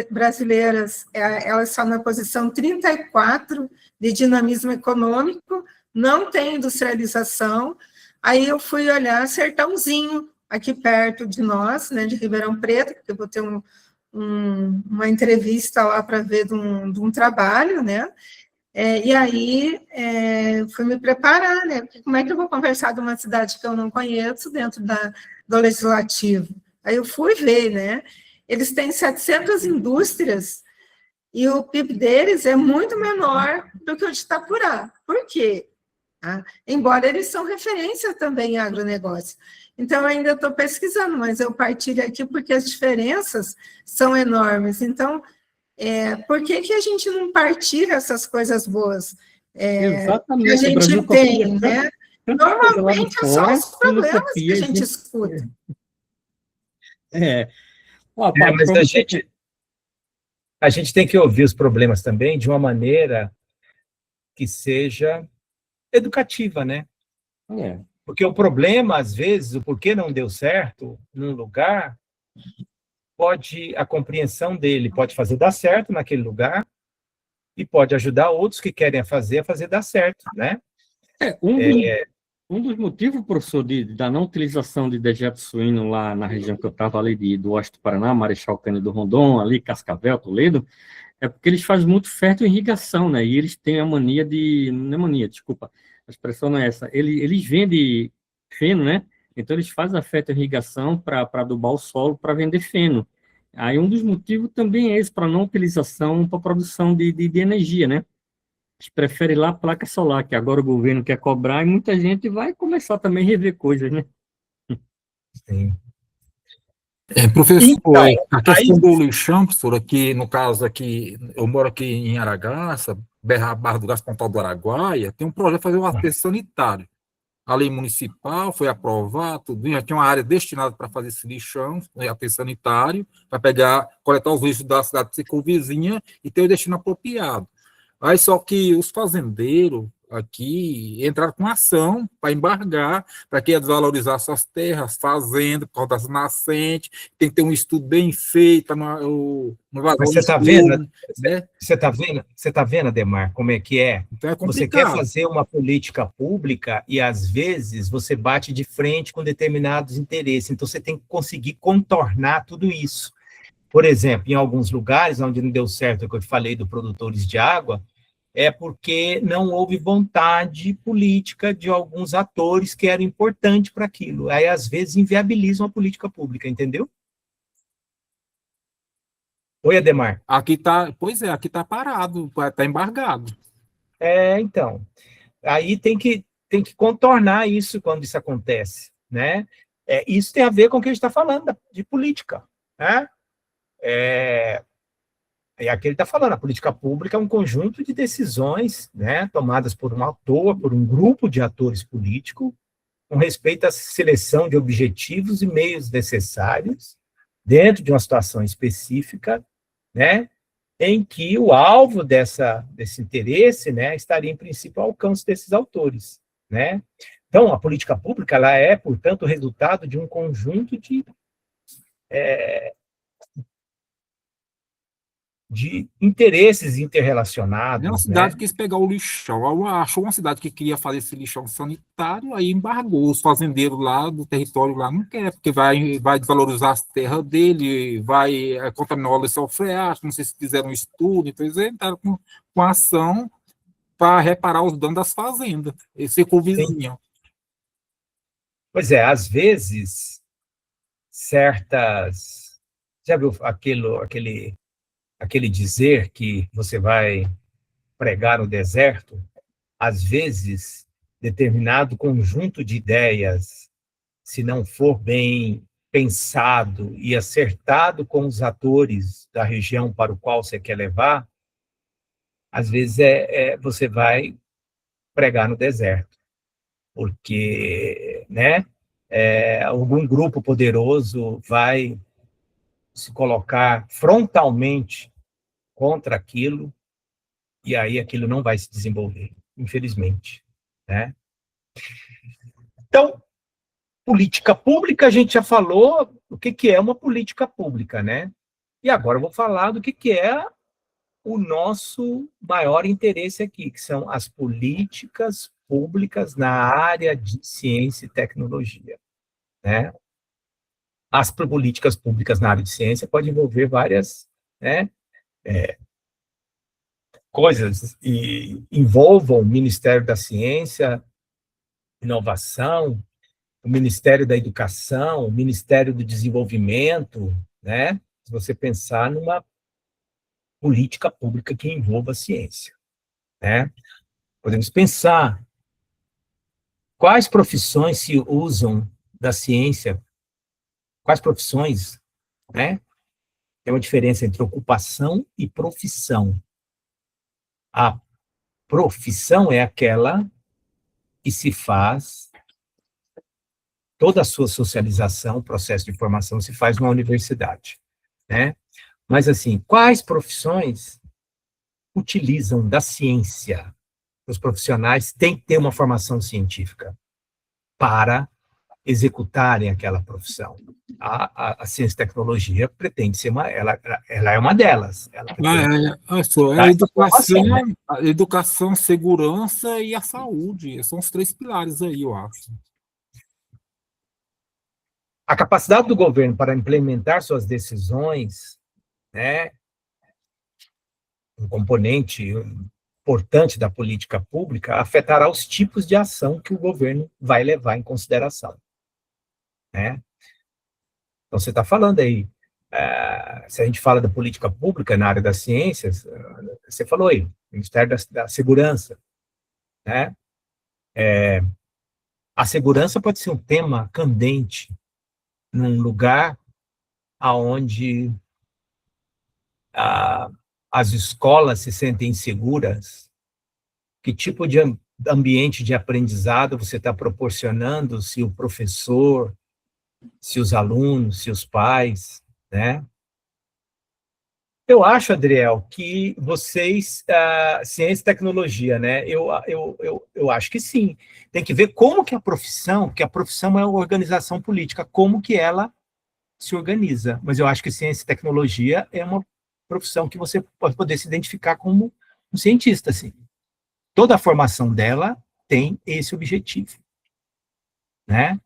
brasileiras, elas estão na posição 34 de dinamismo econômico, não tem industrialização. Aí eu fui olhar Sertãozinho, aqui perto de nós, né, de Ribeirão Preto, porque eu vou ter uma entrevista lá para ver de um trabalho, né? E aí fui me preparar, né? Porque como é que eu vou conversar de uma cidade que eu não conheço dentro do legislativo? Aí eu fui ver, né? Eles têm 700 indústrias e o PIB deles é muito menor do que o de Itapurá. Por quê? Embora eles são referência também em agronegócio. Então, eu ainda estou pesquisando, mas eu partilho aqui porque as diferenças são enormes. Então, por que a gente não partilha essas coisas boas que Exatamente. a O Brasil gente tem, copia né? tanta coisa lá de Normalmente é só fora, os e não problemas que copia. a gente escuta. Ó, Mas para você. a gente tem que ouvir os problemas também de uma maneira que seja educativa, né? É, Porque o problema, às vezes, o porquê não deu certo num lugar, a compreensão dele pode fazer dar certo naquele lugar e pode ajudar outros que querem a fazer dar certo, né? um dos motivos, professor, da não utilização de dejeto suíno lá na região que eu estava ali do oeste do Paraná, Marechal Cândido Rondon, ali, Cascavel, Toledo, é porque eles fazem muito fértil irrigação, né? E eles têm a mania não é mania, desculpa, a expressão não é essa. Eles vendem feno, né? Então eles fazem a fértil irrigação para adubar o solo para vender feno. Aí um dos motivos também é esse, para não utilização para produção de energia, né? Eles preferem lá a placa solar, que agora o governo quer cobrar, e muita gente vai começar também a rever coisas, né? Sim. Professor, Então, a aí, questão do lixão, professor, aqui, no caso aqui, eu moro aqui em Aragaça, Barra do Gás, Pontal do Araguaia, tem um projeto de fazer um aterro sanitário. A lei municipal foi aprovada, tudo, já tinha uma área destinada para fazer esse lixão, aterro sanitário, para coletar os lixos da cidade circunvizinha e ter o destino apropriado. Aí só que os fazendeiros aqui entraram com ação para embargar, para que ia desvalorizar suas terras, fazendas, por causa das nascentes, tem que ter um estudo bem feito, no valor mas do estudo, né? você tá vendo, Ademar, como é que é? Então é Você quer complicado. fazer uma política pública e, às vezes, você bate de frente com determinados interesses, então você tem que conseguir contornar tudo isso. Por exemplo, em alguns lugares onde não deu certo, o que eu te falei do produtores de água, é porque não houve vontade política de alguns atores que eram importantes para aquilo. Aí, às vezes, inviabilizam a política pública, entendeu? Oi, Ademar. Aqui tá, pois é, aqui tá parado, tá embargado. Então, aí tem que contornar isso quando isso acontece, né? Isso tem a ver com o que a gente está falando de política, né? Aqui ele está falando, a política pública é um conjunto de decisões, né, tomadas por um ator, por um grupo de atores políticos, com respeito à seleção de objetivos e meios necessários dentro de uma situação específica, né, em que o alvo desse interesse, né, estaria, em princípio, ao alcance desses autores, né. Então, a política pública, ela é, portanto, resultado de um conjunto de interesses interrelacionados, Uma né? cidade quis pegar o lixão, achou uma cidade que queria fazer esse lixão sanitário, aí embargou os fazendeiros lá do território lá, não quer, porque vai desvalorizar as terras dele, vai contaminar o lençol freático, não sei se fizeram um estudo, então eles entraram com ação para reparar os danos das fazendas, esse com o vizinho. Pois é, às vezes, certas... Já viu aquele dizer que você vai pregar no deserto? Às vezes, determinado conjunto de ideias, se não for bem pensado e acertado com os atores da região para o qual você quer levar, às vezes você vai pregar no deserto, porque, né, algum grupo poderoso vai se colocar frontalmente contra aquilo, e aí aquilo não vai se desenvolver, infelizmente, né? Então, política pública, a gente já falou o que é uma política pública, né? E agora eu vou falar do que é o nosso maior interesse aqui, que são as políticas públicas na área de ciência e tecnologia, né? As políticas públicas na área de ciência podem envolver várias, né, coisas, e envolvam o Ministério da Ciência, Inovação, o Ministério da Educação, o Ministério do Desenvolvimento, né? Se você pensar numa política pública que envolva a ciência, né? Podemos pensar quais profissões se usam da ciência, quais profissões, né? Tem uma diferença entre ocupação e profissão. A profissão é aquela que se faz, toda a sua socialização, processo de formação se faz numa universidade, né? Mas, assim, quais profissões utilizam da ciência? Os profissionais têm que ter uma formação científica para executarem aquela profissão. A ciência e tecnologia pretende ser ela é uma delas. Ela A educação, segurança e a saúde, são os 3 pilares aí, eu acho. A capacidade do governo para implementar suas decisões, né, um componente importante da política pública, afetará os tipos de ação que o governo vai levar em consideração, né? Então, você está falando aí, se a gente fala da política pública na área das ciências, você falou aí, Ministério da Segurança, né? A segurança pode ser um tema candente num lugar onde as escolas se sentem inseguras. Que tipo de ambiente de aprendizado você está proporcionando, se o professor, se os alunos, se os pais, né? Eu acho, Adriel, que vocês, ciência e tecnologia, né? Eu acho que sim. Tem que ver como que a profissão é uma organização política, como que ela se organiza. Mas eu acho que ciência e tecnologia é uma profissão que você pode poder se identificar como um cientista, assim. Toda a formação dela tem esse objetivo, né?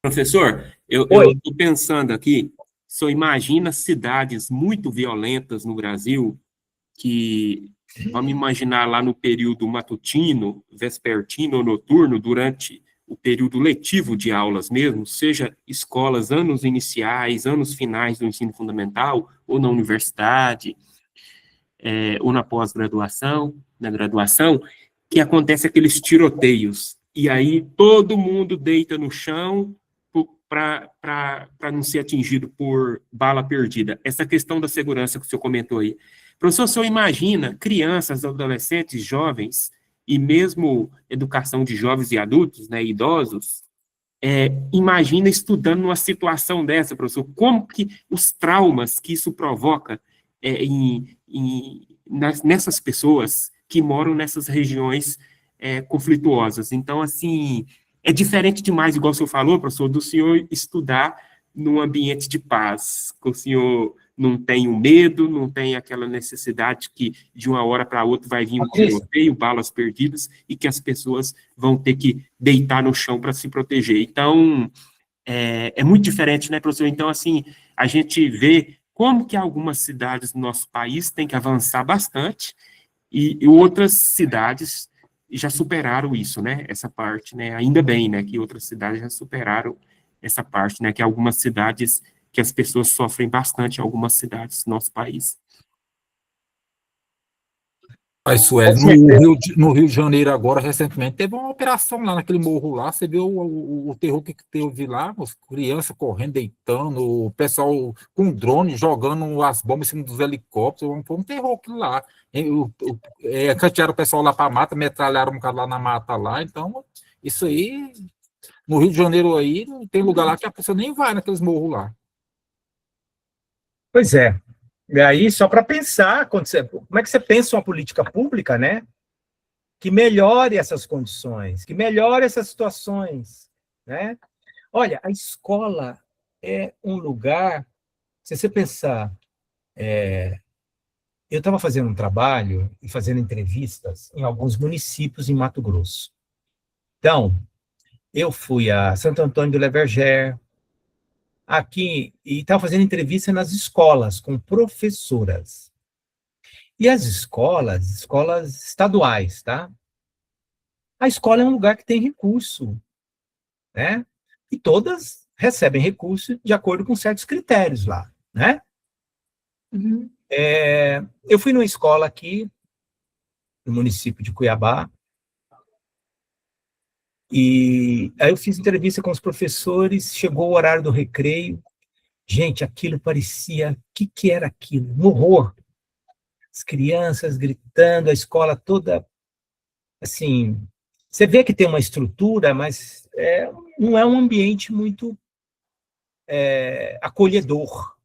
Professor, eu estou pensando aqui, só imagina cidades muito violentas no Brasil, que, vamos imaginar lá no período matutino, vespertino ou noturno, durante o período letivo de aulas mesmo, seja escolas, anos iniciais, anos finais do ensino fundamental, ou na universidade, ou na pós-graduação, na graduação, que acontece aqueles tiroteios, e aí todo mundo deita no chão para não ser atingido por bala perdida. Essa questão da segurança que o senhor comentou aí. Professor, o senhor imagina crianças, adolescentes, jovens, e mesmo educação de jovens e adultos, né, idosos, imagina estudando numa situação dessa, professor, como que os traumas que isso provoca nessas pessoas que moram nessas regiões conflituosas. Então, assim, é diferente demais, igual o senhor falou, professor, do senhor estudar num ambiente de paz, que o senhor não tem o medo, não tem aquela necessidade que de uma hora para outra vai vir um tiroteio, balas perdidas, e que as pessoas vão ter que deitar no chão para se proteger. Então, é muito diferente, né, professor? Então, assim, a gente vê como que algumas cidades do nosso país têm que avançar bastante, e outras cidades já superaram isso, né, essa parte, né, ainda bem, né, que outras cidades já superaram essa parte, né, que algumas cidades, que as pessoas sofrem bastante, algumas cidades do nosso país. Mas, Sueli, no Rio de Janeiro agora, recentemente, teve uma operação lá naquele morro lá, você viu o terror que teve lá, as crianças correndo, deitando, o pessoal com drone jogando as bombas em cima dos helicópteros, foi um terror aquilo lá. Cantearam o pessoal lá para a mata, metralharam um cara lá na mata lá, então, isso aí, no Rio de Janeiro aí, não tem lugar lá que a pessoa nem vai naqueles morros lá. Pois é. E aí, só para pensar, como é que você pensa uma política pública, né? Que melhore essas condições, que melhore essas situações, né? Olha, a escola é um lugar, se você pensar, eu estava fazendo um trabalho e fazendo entrevistas em alguns municípios em Mato Grosso. Então, eu fui a Santo Antônio do Leverger, aqui, e estava fazendo entrevista nas escolas, com professoras. E as escolas estaduais, tá? A escola é um lugar que tem recurso, né? E todas recebem recurso de acordo com certos critérios lá, né? Uhum. Eu fui numa escola aqui, no município de Cuiabá, e aí eu fiz entrevista com os professores, chegou o horário do recreio, gente, aquilo parecia, o que era aquilo? Um horror. As crianças gritando, a escola toda, assim, você vê que tem uma estrutura, mas não é um ambiente muito acolhedor,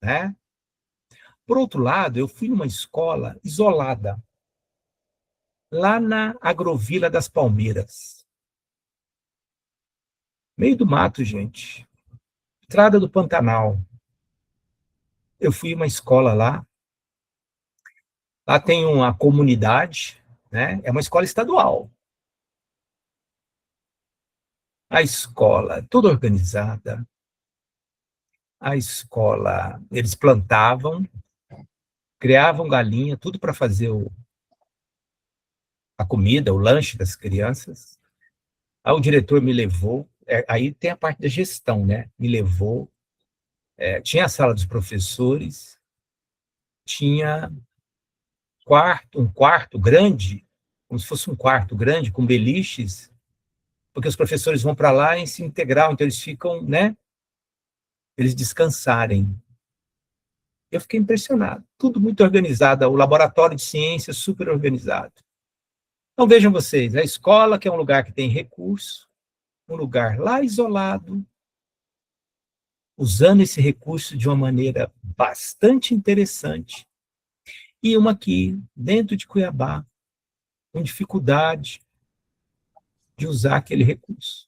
né? Por outro lado, eu fui numa escola isolada, lá na Agrovila das Palmeiras. Meio do mato, gente. Estrada do Pantanal. Eu fui em uma escola lá. Lá tem uma comunidade, né? É uma escola estadual. A escola toda organizada. A escola, eles plantavam, criavam galinha, tudo para fazer a comida, o lanche das crianças. Aí o diretor me levou, aí tem a parte da gestão, né? Me levou, tinha a sala dos professores, tinha um quarto grande, como se fosse um quarto grande, com beliches, porque os professores vão para lá em ensino integral, então eles ficam, né? Eles descansarem. Eu fiquei impressionado. Tudo muito organizado, o laboratório de ciências super organizado. Então vejam vocês, a escola, que é um lugar que tem recurso, um lugar lá isolado, usando esse recurso de uma maneira bastante interessante, e uma aqui, dentro de Cuiabá, com dificuldade de usar aquele recurso.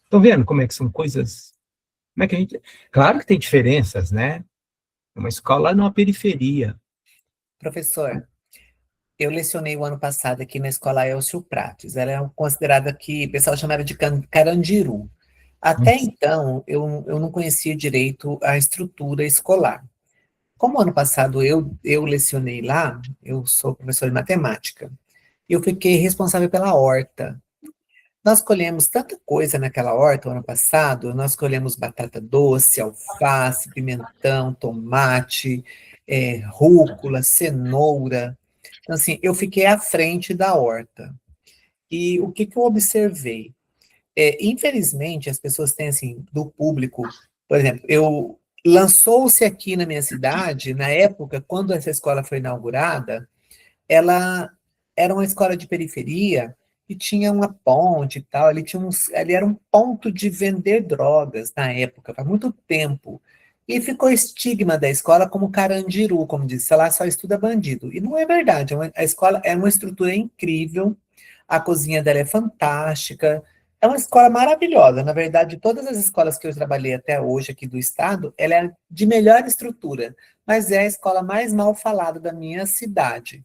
Estão vendo como é que são coisas? Como é que a gente... Claro que tem diferenças, né? Uma escola numa periferia. Professor, eu lecionei o ano passado aqui na escola Elcio Prates. Ela é considerada que o pessoal chamava de Carandiru. Até então, eu não conhecia direito a estrutura escolar. Como ano passado eu lecionei lá, eu sou professor de matemática, eu fiquei responsável pela horta. Nós colhemos tanta coisa naquela horta o ano passado, nós colhemos batata doce, alface, pimentão, tomate, rúcula, cenoura. Então, assim, eu fiquei à frente da horta. E o que eu observei? Infelizmente, as pessoas têm, assim, do público, por exemplo, lançou-se aqui na minha cidade, na época, quando essa escola foi inaugurada, ela era uma escola de periferia e tinha uma ponte e tal, ali era um ponto de vender drogas na época, faz muito tempo. E ficou estigma da escola como Carandiru, como diz, lá só estuda bandido. E não é verdade, a escola é uma estrutura incrível, a cozinha dela é fantástica, é uma escola maravilhosa. Na verdade, todas as escolas que eu trabalhei até hoje aqui do estado, ela é de melhor estrutura, mas é a escola mais mal falada da minha cidade.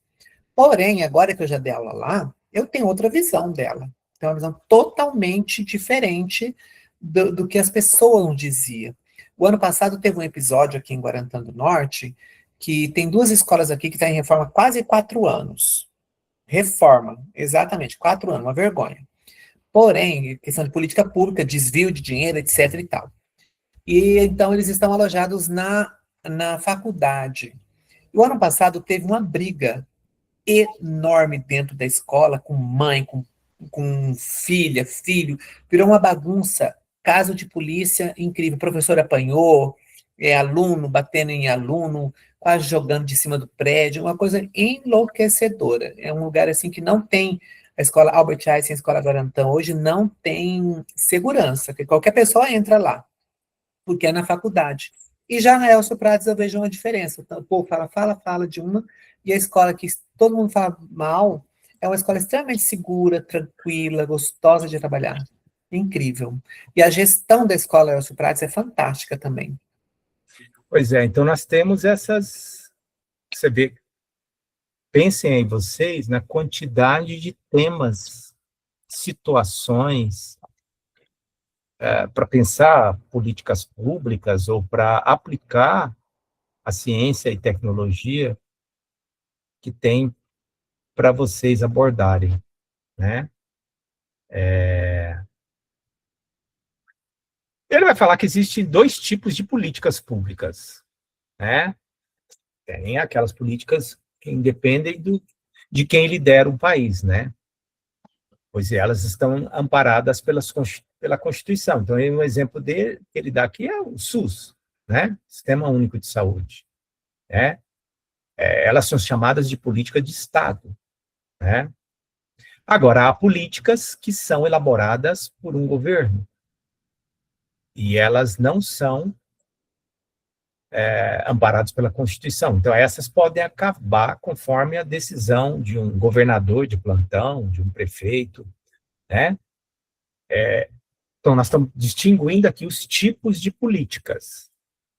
Porém, agora que eu já dei aula lá, eu tenho outra visão dela. Tenho uma visão totalmente diferente do que as pessoas diziam. O ano passado teve um episódio aqui em Guarantã do Norte, que tem duas escolas aqui que estão em reforma há quase 4 anos. Reforma, exatamente, 4 anos, uma vergonha. Porém, questão de política pública, desvio de dinheiro, etc e tal. E então eles estão alojados na faculdade. E o ano passado teve uma briga enorme dentro da escola, com mãe, com filha, filho, virou uma bagunça, caso de polícia incrível, o professor apanhou, aluno batendo em aluno, quase jogando de cima do prédio, uma coisa enlouquecedora, é um lugar assim que não tem, a escola Albert Einstein, a escola Guarantã, hoje não tem segurança, que qualquer pessoa entra lá, porque é na faculdade. E já na Elcio Prates eu vejo uma diferença. Então, o povo fala de uma, e a escola que todo mundo fala mal, é uma escola extremamente segura, tranquila, gostosa de trabalhar. Incrível. E a gestão da escola Elcio Prates é fantástica também. Pois é, então nós temos essas... Você vê, pensem aí vocês na quantidade de temas, situações, para pensar políticas públicas ou para aplicar a ciência e tecnologia que tem para vocês abordarem, né? Ele vai falar que existem 2 tipos de políticas públicas, né? Tem aquelas políticas que independem de quem lidera o país, né? Pois elas estão amparadas pela Constituição. Então, um exemplo que ele dá aqui é o SUS, né? Sistema Único de Saúde, né? Elas são chamadas de política de Estado, né? Agora, há políticas que são elaboradas por um governo, e elas não são amparadas pela Constituição. Então, essas podem acabar conforme a decisão de um governador de plantão, de um prefeito, né? Então, nós estamos distinguindo aqui os tipos de políticas,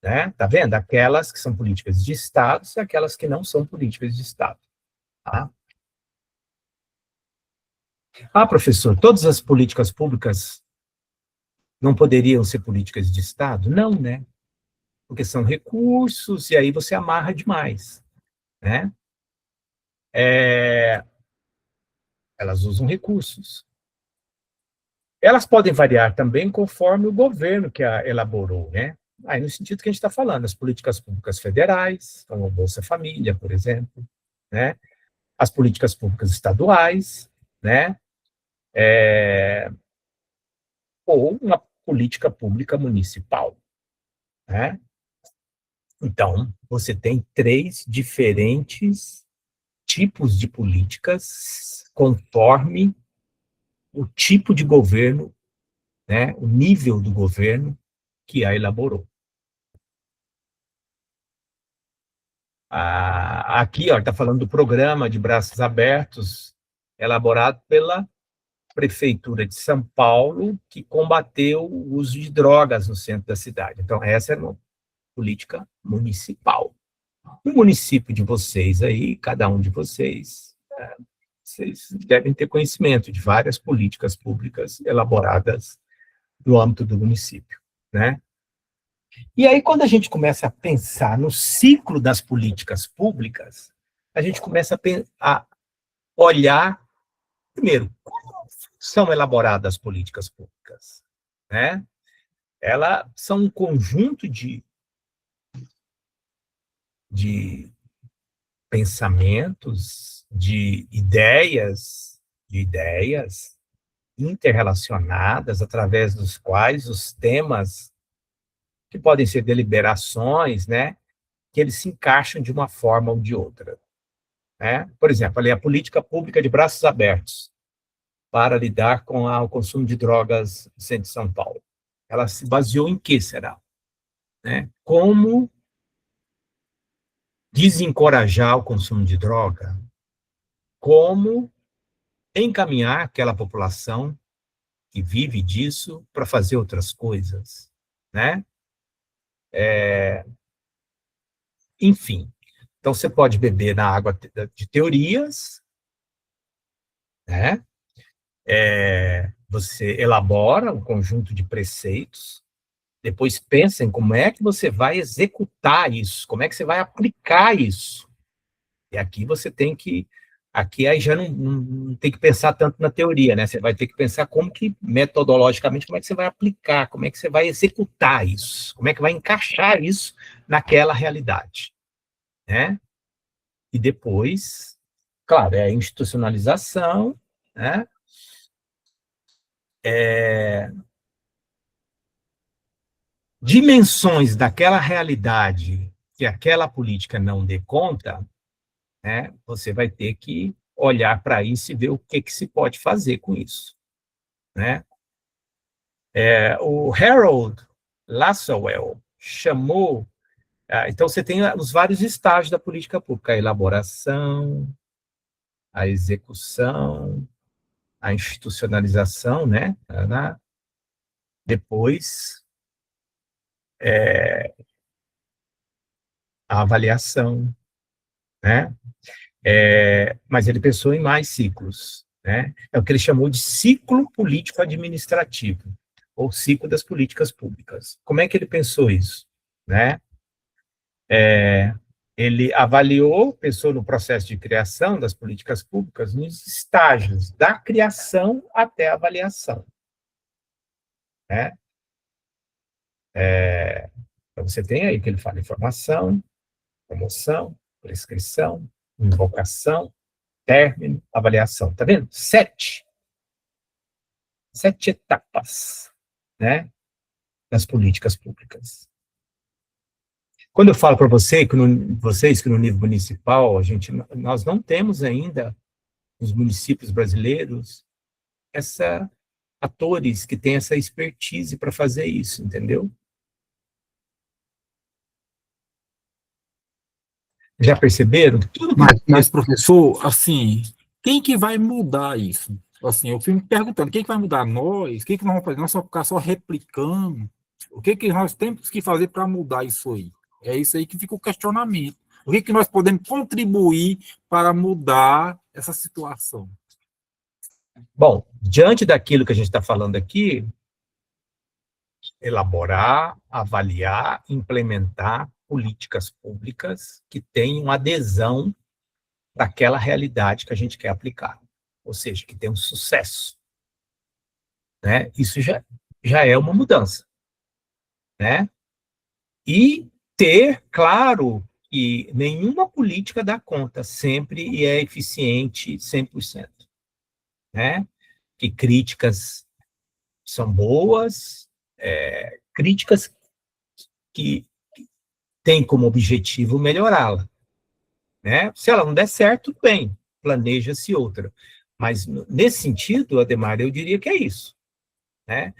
né? Tá vendo? Aquelas que são políticas de Estado e aquelas que não são políticas de Estado, tá? Ah, professor, todas as políticas públicas não poderiam ser políticas de Estado? Não, né? Porque são recursos, e aí você amarra demais, né? Elas usam recursos. Elas podem variar também conforme o governo que a elaborou, né? Aí, no sentido que a gente está falando, as políticas públicas federais, como a Bolsa Família, por exemplo, né? As políticas públicas estaduais, né? Ou uma política pública municipal, né? Então, você tem 3 diferentes tipos de políticas conforme o tipo de governo, né, o nível do governo que a elaborou. Aqui, está falando do programa de braços abertos, elaborado pela Prefeitura de São Paulo, que combateu o uso de drogas no centro da cidade. Então, essa é uma política municipal. O município de vocês aí, cada um de vocês devem ter conhecimento de várias políticas públicas elaboradas no âmbito do município, né? E aí, quando a gente começa a pensar no ciclo das políticas públicas, a gente começa a olhar, primeiro, como são elaboradas as políticas públicas, né? Elas são um conjunto de pensamentos, de ideias interrelacionadas, através dos quais os temas, que podem ser deliberações, né, que eles se encaixam de uma forma ou de outra, né? Por exemplo, ali a política pública de braços abertos para lidar com o consumo de drogas no centro de São Paulo. Ela se baseou em que, será? né? Como desencorajar o consumo de droga, como encaminhar aquela população que vive disso para fazer outras coisas, né? Enfim, então você pode beber na água de teorias, né? Você elabora um conjunto de preceitos, depois pensa em como é que você vai executar isso, como é que você vai aplicar isso. E aqui você tem que, aqui aí já não tem que pensar tanto na teoria, né? Você vai ter que pensar como que, metodologicamente, como é que você vai aplicar, como é que você vai executar isso, como é que vai encaixar isso naquela realidade, né? E depois, claro, é a institucionalização, né? Dimensões daquela realidade que aquela política não dê conta, né? Você vai ter que olhar para isso e ver o que se pode fazer com isso, né? O Harold Lasswell chamou... Então, você tem os vários estágios da política pública: a elaboração, a execução, a institucionalização, né? Depois, a avaliação, né? Mas ele pensou em mais ciclos, né? É o que ele chamou de ciclo político-administrativo, ou ciclo das políticas públicas. Como é que ele pensou isso, né? Ele avaliou, pensou no processo de criação das políticas públicas nos estágios da criação até a avaliação, né? Então, você tem aí que ele fala: informação, promoção, prescrição, invocação, término, avaliação. Tá vendo? 7 etapas, né, das políticas públicas. Quando eu falo para vocês que no nível municipal nós não temos ainda, nos municípios brasileiros, atores que têm essa expertise para fazer isso, entendeu? Já perceberam? Mas, professor, assim, quem que vai mudar isso? Assim, eu fico me perguntando, quem que vai mudar? Nós? O que que nós vamos fazer? Nós só ficar só replicando? O que que nós temos que fazer para mudar isso aí? É isso aí que fica o questionamento. O que que nós podemos contribuir para mudar essa situação? Bom, diante daquilo que a gente está falando aqui, elaborar, avaliar, implementar políticas públicas que tenham adesão daquela realidade que a gente quer aplicar, ou seja, que tenham sucesso, né? Isso já é uma mudança, né? E ter claro que nenhuma política dá conta sempre e é eficiente 100%, né? Que críticas são boas, críticas que têm como objetivo melhorá-la, né? Se ela não der certo, bem, planeja-se outra. Mas, nesse sentido, Ademar, eu diria que é isso, né?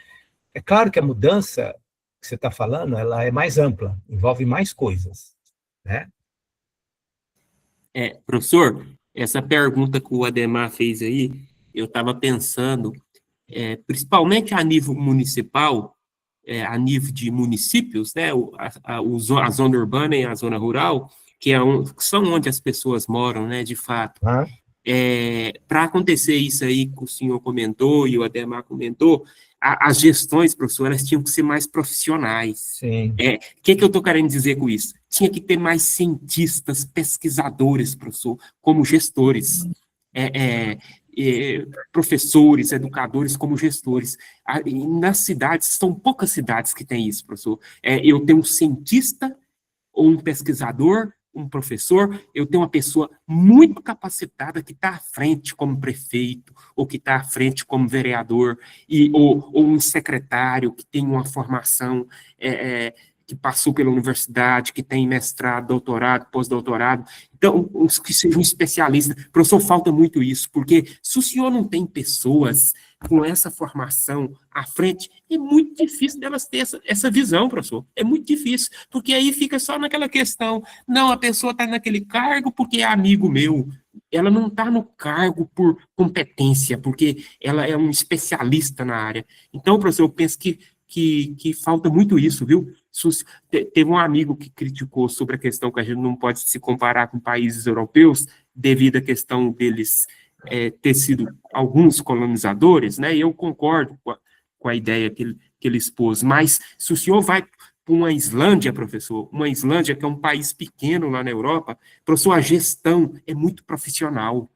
É claro que a mudança que você está falando, ela é mais ampla, envolve mais coisas, né? Professor, essa pergunta que o Ademar fez aí, eu estava pensando, principalmente a nível municipal, a nível de municípios, né, a zona urbana e a zona rural, que são onde as pessoas moram, né, de fato. Para acontecer isso aí que o senhor comentou e o Ademar comentou, as gestões, professor, elas tinham que ser mais profissionais. Sim. O que eu estou querendo dizer com isso? Tinha que ter mais cientistas, pesquisadores, professor, como gestores. Professores, educadores como gestores. Nas cidades, são poucas cidades que têm isso, professor. Eu tenho um cientista ou um pesquisador, um professor, eu tenho uma pessoa muito capacitada que está à frente como prefeito, ou que está à frente como vereador, ou um secretário que tem uma formação, que passou pela universidade, que tem mestrado, doutorado, pós-doutorado, então, os que sejam especialistas. Professor, falta muito isso, porque se o senhor não tem pessoas com essa formação à frente, é muito difícil delas ter essa visão, professor. É muito difícil, porque aí fica só naquela questão, não, a pessoa está naquele cargo porque é amigo meu. Ela não está no cargo por competência, porque ela é um especialista na área. Então, professor, eu penso que falta muito isso, viu? Teve um amigo que criticou sobre a questão que a gente não pode se comparar com países europeus, devido à questão deles ter sido alguns colonizadores, né? E eu concordo com a ideia que ele expôs, mas se o senhor vai para uma Islândia, professor, uma Islândia que é um país pequeno lá na Europa, professor, a gestão é muito profissional.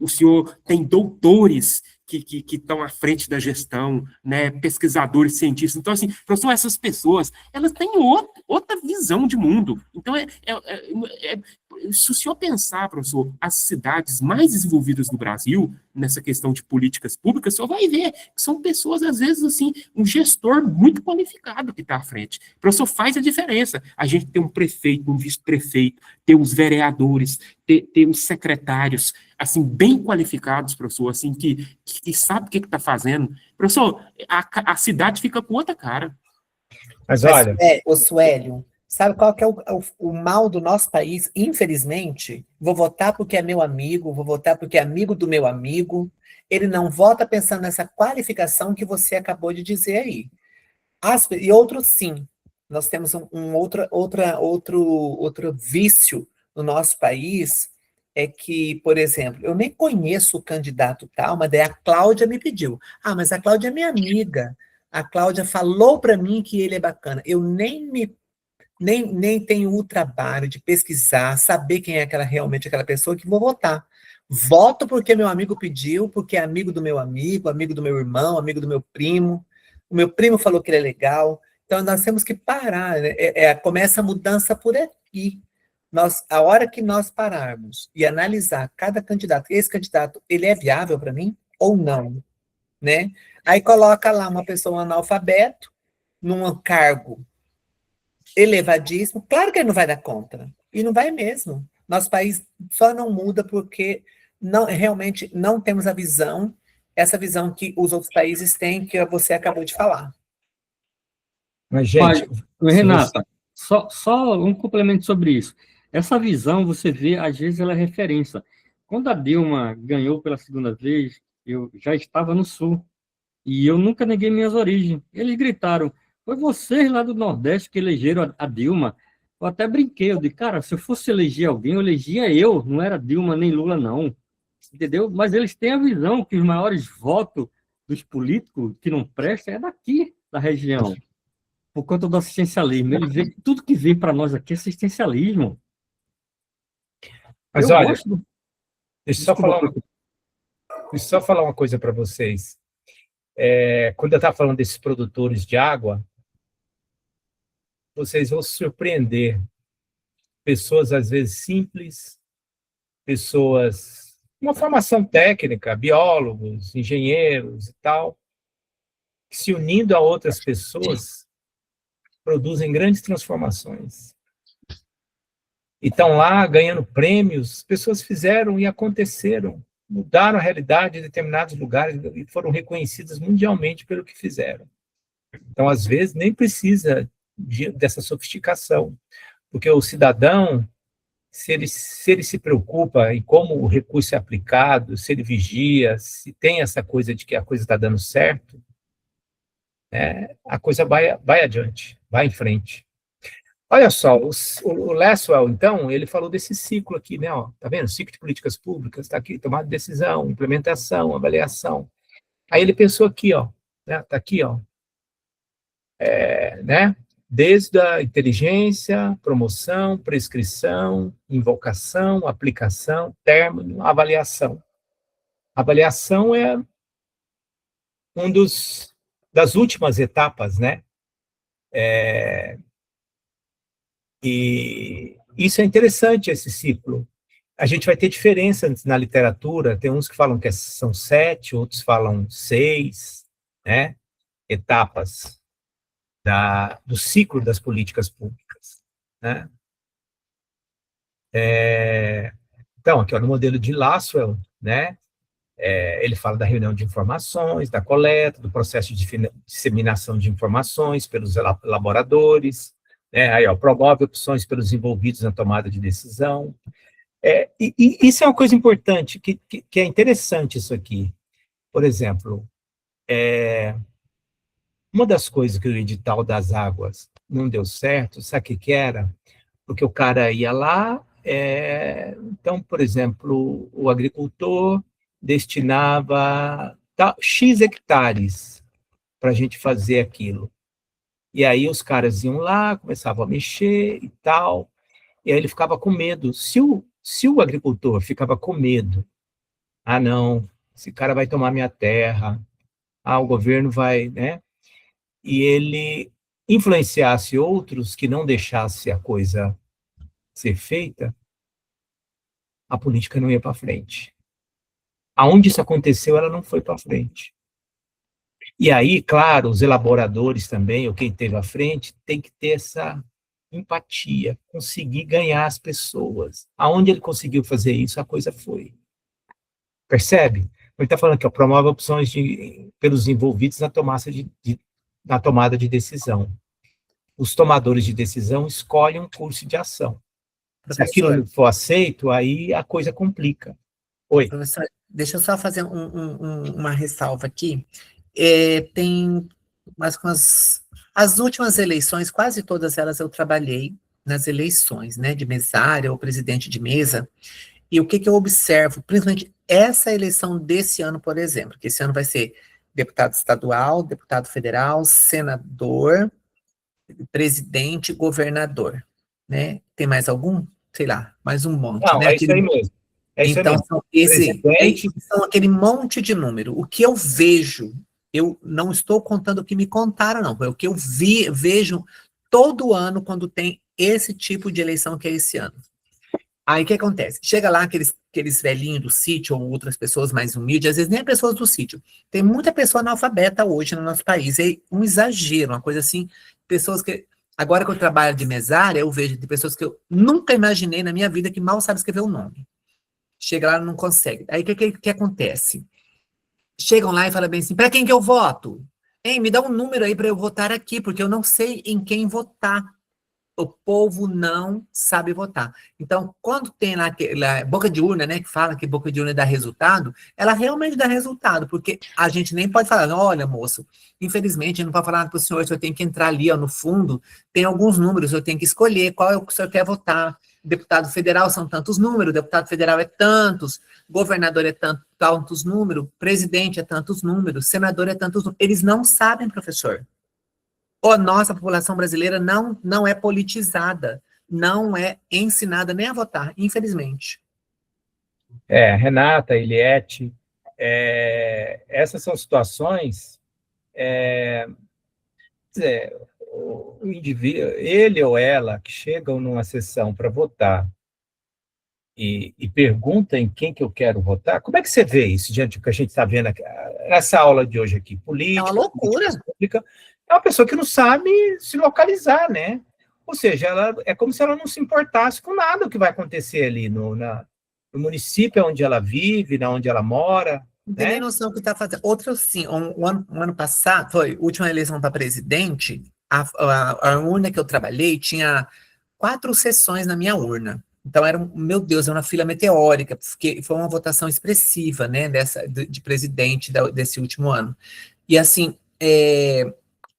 O senhor tem doutores que estão à frente da gestão, né, pesquisadores, cientistas. Então, assim, professor, essas pessoas, elas têm outra visão de mundo. Então, se o senhor pensar, professor, as cidades mais desenvolvidas do Brasil, nessa questão de políticas públicas, o senhor vai ver que são pessoas, às vezes, assim, um gestor muito qualificado que está à frente. O professor faz a diferença. A gente tem um prefeito, um vice-prefeito, ter os vereadores, ter os secretários, assim, bem qualificados, professor, assim, que sabe o que está fazendo. Professor, a cidade fica com outra cara. Mas olha... Ô, Suélio, sabe qual que é o mal do nosso país? Infelizmente, vou votar porque é meu amigo, vou votar porque é amigo do meu amigo. Ele não vota pensando nessa qualificação que você acabou de dizer aí. E outro, sim. Nós temos outro vício no nosso país, é que, por exemplo, eu nem conheço o candidato tal, mas daí a Cláudia me pediu. Ah, mas a Cláudia é minha amiga. A Cláudia falou para mim que ele é bacana. Eu nem tenho o trabalho de pesquisar, saber quem é realmente aquela pessoa que vou votar. Voto porque meu amigo pediu, porque é amigo do meu irmão, amigo do meu primo. O meu primo falou que ele é legal. Então, nós temos que parar. Né? Começa a mudança por aqui. A hora que nós pararmos e analisar cada candidato, esse candidato, ele é viável para mim ou não? Né? Aí coloca lá uma pessoa analfabeto, num cargo elevadíssimo, claro que ele não vai dar conta, e não vai mesmo. Nosso país só não muda porque realmente não temos essa visão que os outros países têm, que você acabou de falar. Mas, gente... Renata, só um complemento sobre isso. Essa visão, você vê, às vezes ela é referência. Quando a Dilma ganhou pela segunda vez, eu já estava no Sul, e eu nunca neguei minhas origens. Eles gritaram, foi vocês lá do Nordeste que elegeram a Dilma. Eu até brinquei, eu disse, cara, se eu fosse eleger alguém, eu elegia eu, não era Dilma nem Lula, não. Entendeu? Mas eles têm a visão que os maiores votos dos políticos que não prestam é daqui, da região, por conta do assistencialismo. Eles veem que tudo que vem para nós aqui é assistencialismo. Mas eu olha, gosto... deixa eu só falar uma coisa para vocês. Quando eu estava falando desses produtores de água, vocês vão se surpreender. Pessoas, às vezes, simples, pessoas com uma formação técnica, biólogos, engenheiros e tal, que se unindo a outras pessoas, produzem grandes transformações. E estão lá ganhando prêmios, pessoas fizeram e aconteceram, mudaram a realidade em determinados lugares e foram reconhecidas mundialmente pelo que fizeram. Então, às vezes, nem precisa dessa sofisticação, porque o cidadão, se ele se preocupa em como o recurso é aplicado, se ele vigia, se tem essa coisa de que a coisa está dando certo, a coisa vai adiante, vai em frente. Olha só, o Lasswell, então, ele falou desse ciclo aqui, né? Ó, tá vendo? Ciclo de políticas públicas, está aqui, tomada de decisão, implementação, avaliação. Aí ele pensou aqui, ó, né? Tá aqui, ó, né? Desde a inteligência, promoção, prescrição, invocação, aplicação, término, avaliação. Avaliação é das últimas etapas, né? E isso é interessante, esse ciclo. A gente vai ter diferenças na literatura, tem uns que falam que são 7, outros falam 6, né? Etapas. do ciclo das políticas públicas, né? Então, aqui ó, no modelo de Lasswell, né, ele fala da reunião de informações, da coleta, do processo de disseminação de informações pelos elaboradores, né, aí, ó, promove opções pelos envolvidos na tomada de decisão. E isso é uma coisa importante, que é interessante isso aqui. Por exemplo, uma das coisas que o edital das águas não deu certo, sabe o que era? Porque o cara ia lá, então, por exemplo, o agricultor destinava X hectares para a gente fazer aquilo. E aí os caras iam lá, começavam a mexer e tal, e aí ele ficava com medo. Se o agricultor ficava com medo, não, esse cara vai tomar minha terra, o governo vai, né? E ele influenciasse outros que não deixasse a coisa ser feita, a política não ia para frente. Aonde isso aconteceu, ela não foi para frente. E aí, claro, os elaboradores também, ou quem esteve à frente, tem que ter essa empatia, conseguir ganhar as pessoas. Aonde ele conseguiu fazer isso, a coisa foi. Percebe? Ele está falando que promove opções pelos envolvidos na tomada de decisão. Os tomadores de decisão escolhem um curso de ação. Se aquilo não for aceito, aí a coisa complica. Oi. Professor, deixa eu só fazer uma ressalva aqui. Tem as últimas eleições, quase todas elas eu trabalhei nas eleições, né, de mesária ou presidente de mesa, e o que eu observo, principalmente essa eleição desse ano, por exemplo, que esse ano vai ser deputado estadual, deputado federal, senador, presidente, governador, né? Tem mais algum? Sei lá, mais um monte, não, né? Isso aí mesmo. Então, são aquele monte de número. O que eu vejo, eu não estou contando o que me contaram, não. É o que eu vejo todo ano quando tem esse tipo de eleição que é esse ano. Aí o que acontece? Chega lá aqueles velhinhos do sítio ou outras pessoas mais humildes, às vezes nem pessoas do sítio. Tem muita pessoa analfabeta hoje no nosso país. É um exagero, uma coisa assim, pessoas que... Agora que eu trabalho de mesária, eu vejo de pessoas que eu nunca imaginei na minha vida que mal sabem escrever o nome. Chega lá e não consegue. Aí o que acontece? Chegam lá e falam bem assim, para quem que eu voto? Hein, me dá um número aí para eu votar aqui, porque eu não sei em quem votar. O povo não sabe votar. Então, quando tem lá boca de urna, né, que fala que boca de urna dá resultado, ela realmente dá resultado, porque a gente nem pode falar, olha, moço, infelizmente, não pode falar para o senhor, o senhor tem que entrar ali, ó, no fundo, tem alguns números, eu tenho que escolher qual é o que o senhor quer votar. Deputado federal são tantos números, deputado federal é tantos, governador é tantos números, presidente é tantos números, senador é tantos números. Eles não sabem, professor. A nossa população brasileira não é politizada, não é ensinada nem a votar, infelizmente. Renata, Eliette, essas são situações, o indivíduo, ele ou ela, que chegam numa sessão para votar e perguntam em quem que eu quero votar, como é que você vê isso diante do que a gente está vendo aqui, nessa aula de hoje aqui? Política, é uma loucura. Pública, é uma pessoa que não sabe se localizar, né? Ou seja, é como se ela não se importasse com nada o que vai acontecer ali no município onde ela vive, onde ela mora. Não tem nem noção do que está fazendo. Outro, sim, um ano passado, foi a última eleição para presidente, a urna que eu trabalhei tinha 4 sessões na minha urna. Então, meu Deus, era uma fila meteórica, porque foi uma votação expressiva, né, de presidente desse último ano. E, assim,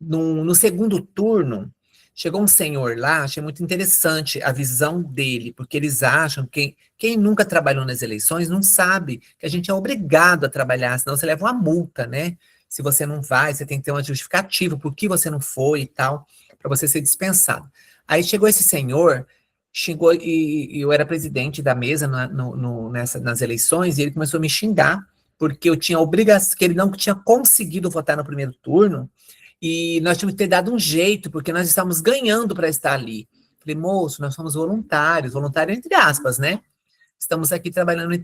no segundo turno, chegou um senhor lá, achei muito interessante a visão dele, porque eles acham que quem nunca trabalhou nas eleições não sabe que a gente é obrigado a trabalhar, senão você leva uma multa, né? Se você não vai, você tem que ter uma justificativa por que você não foi e tal, para você ser dispensado. Aí chegou esse senhor, e eu era presidente da mesa nas eleições, e ele começou a me xingar, porque eu tinha obrigação, que ele não tinha conseguido votar no primeiro turno, e nós tínhamos que ter dado um jeito, porque nós estávamos ganhando para estar ali. Falei, moço, nós somos voluntários entre aspas, né? estamos aqui trabalhando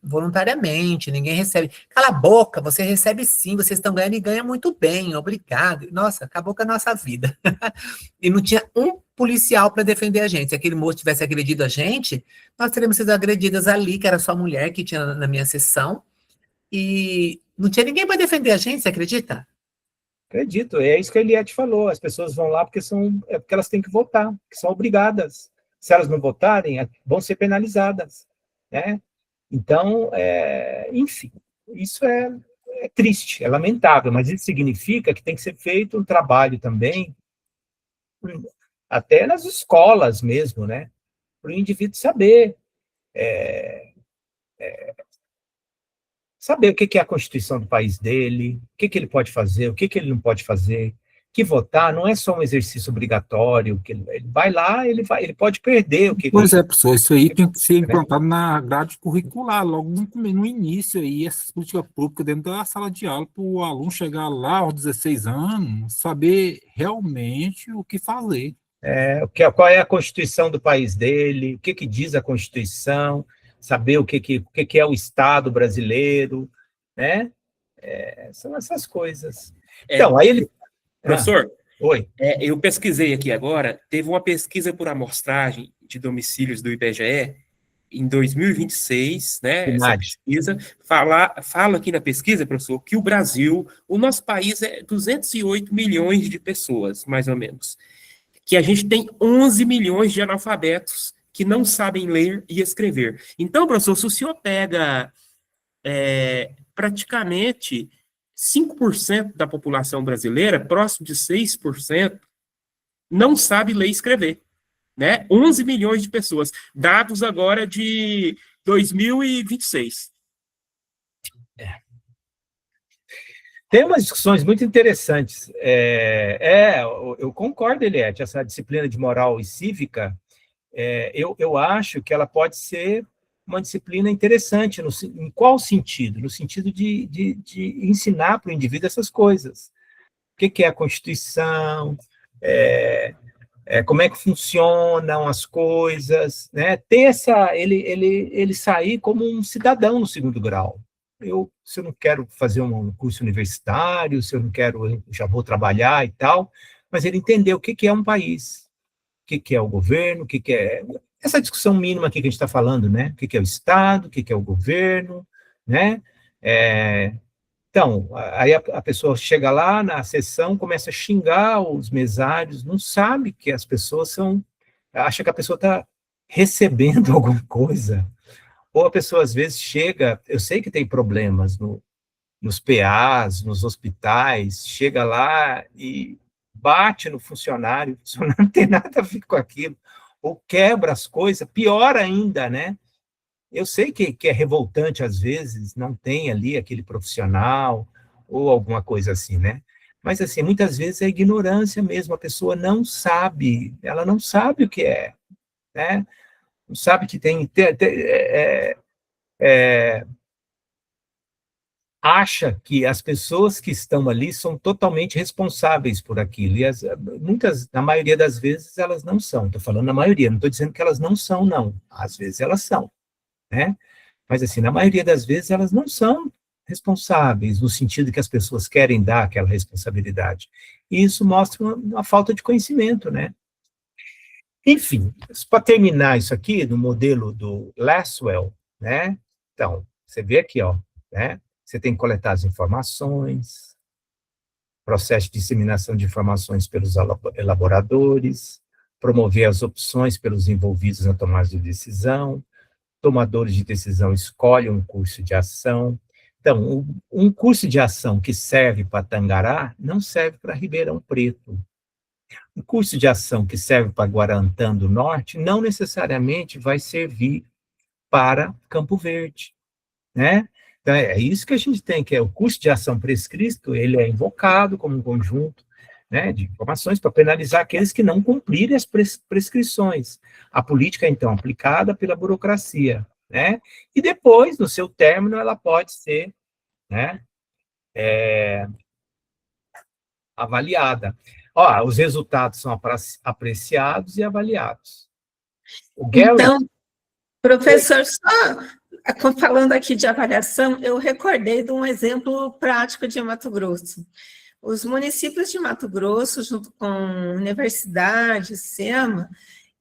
voluntariamente, ninguém recebe. Cala a boca, você recebe sim, vocês estão ganhando e ganha muito bem, obrigado. Nossa, acabou com a nossa vida. E não tinha um policial para defender a gente. Se aquele moço tivesse agredido a gente, nós teríamos sido agredidas ali, que era só mulher que tinha na minha sessão, e não tinha ninguém para defender a gente, você acredita? Acredito, é isso que a Eliette falou, as pessoas vão lá porque elas têm que votar, que são obrigadas. Se elas não votarem, vão ser penalizadas, né? Então, enfim, isso é triste, é lamentável, mas isso significa que tem que ser feito um trabalho também, até nas escolas mesmo, né? Para o indivíduo saber o que é a Constituição do país dele, o que ele pode fazer, o que ele não pode fazer, que votar não é só um exercício obrigatório, que ele vai lá, ele pode perder o que... Pois é, professor, isso aí tem que ser implantado na grade curricular, logo no início aí, essas políticas públicas dentro da sala de aula, para o aluno chegar lá aos 16 anos, saber realmente o que fazer. Qual é a Constituição do país dele, o que diz a Constituição, saber o que é o Estado brasileiro, né? São essas coisas. Então, aí ele... Professor, oi. Eu pesquisei aqui agora, teve uma pesquisa por amostragem de domicílios do IBGE em 2026, né? Essa pesquisa fala aqui na pesquisa, professor, que o nosso país é 208 milhões de pessoas, mais ou menos, que a gente tem 11 milhões de analfabetos que não sabem ler e escrever. Então, professor, se o senhor pega praticamente 5% da população brasileira, próximo de 6%, não sabe ler e escrever, né? 11 milhões de pessoas, dados agora de 2026. Tem umas discussões muito interessantes. Eu concordo, Eliette, essa disciplina de moral e cívica, eu acho que ela pode ser uma disciplina interessante. Em qual sentido? No sentido de ensinar para o indivíduo essas coisas. O que é a Constituição, como é que funcionam as coisas, né? Ele sair como um cidadão no segundo grau. Se eu não quero fazer um curso universitário, se eu não quero, já vou trabalhar e tal, mas ele entender o que é um país, o que é o governo, o que é... Essa discussão mínima aqui que a gente está falando, né? O que é o Estado, o que é o governo, né? Então, aí a pessoa chega lá na sessão, começa a xingar os mesários, não sabe que as pessoas acha que a pessoa está recebendo alguma coisa, ou a pessoa às vezes chega, eu sei que tem problemas nos PAs, nos hospitais, chega lá e bate no funcionário, o funcionário não tem nada a ver com aquilo, ou quebra as coisas, pior ainda, né? Eu sei que é revoltante, às vezes, não tem ali aquele profissional, ou alguma coisa assim, né? Mas, assim, muitas vezes é ignorância mesmo, a pessoa não sabe, ela não sabe o que é, né? Não sabe que acha que as pessoas que estão ali são totalmente responsáveis por aquilo, e na maioria das vezes, elas não são. Estou falando na maioria, não estou dizendo que elas não são, não. Às vezes elas são, né? Mas, assim, na maioria das vezes, elas não são responsáveis, no sentido que as pessoas querem dar aquela responsabilidade. E isso mostra uma falta de conhecimento, né? Enfim, para terminar isso aqui, no modelo do Lasswell, né? Então, você vê aqui, ó, né? Você tem que coletar as informações, processo de disseminação de informações pelos elaboradores, promover as opções pelos envolvidos na tomada de decisão, tomadores de decisão escolhem um curso de ação. Então, um curso de ação que serve para Tangará não serve para Ribeirão Preto. Um curso de ação que serve para Guarantã do Norte não necessariamente vai servir para Campo Verde, né? Então, é isso que a gente tem, que é o curso de ação prescrito, ele é invocado como um conjunto, né, de informações para penalizar aqueles que não cumprirem as prescrições. A política, então, aplicada pela burocracia, né? E depois, no seu término, ela pode ser, né, avaliada. Ó, os resultados são apreciados e avaliados. O Gary... Professor, só falando aqui de avaliação, eu recordei de um exemplo prático de Mato Grosso. Os municípios de Mato Grosso, junto com universidade, SEMA,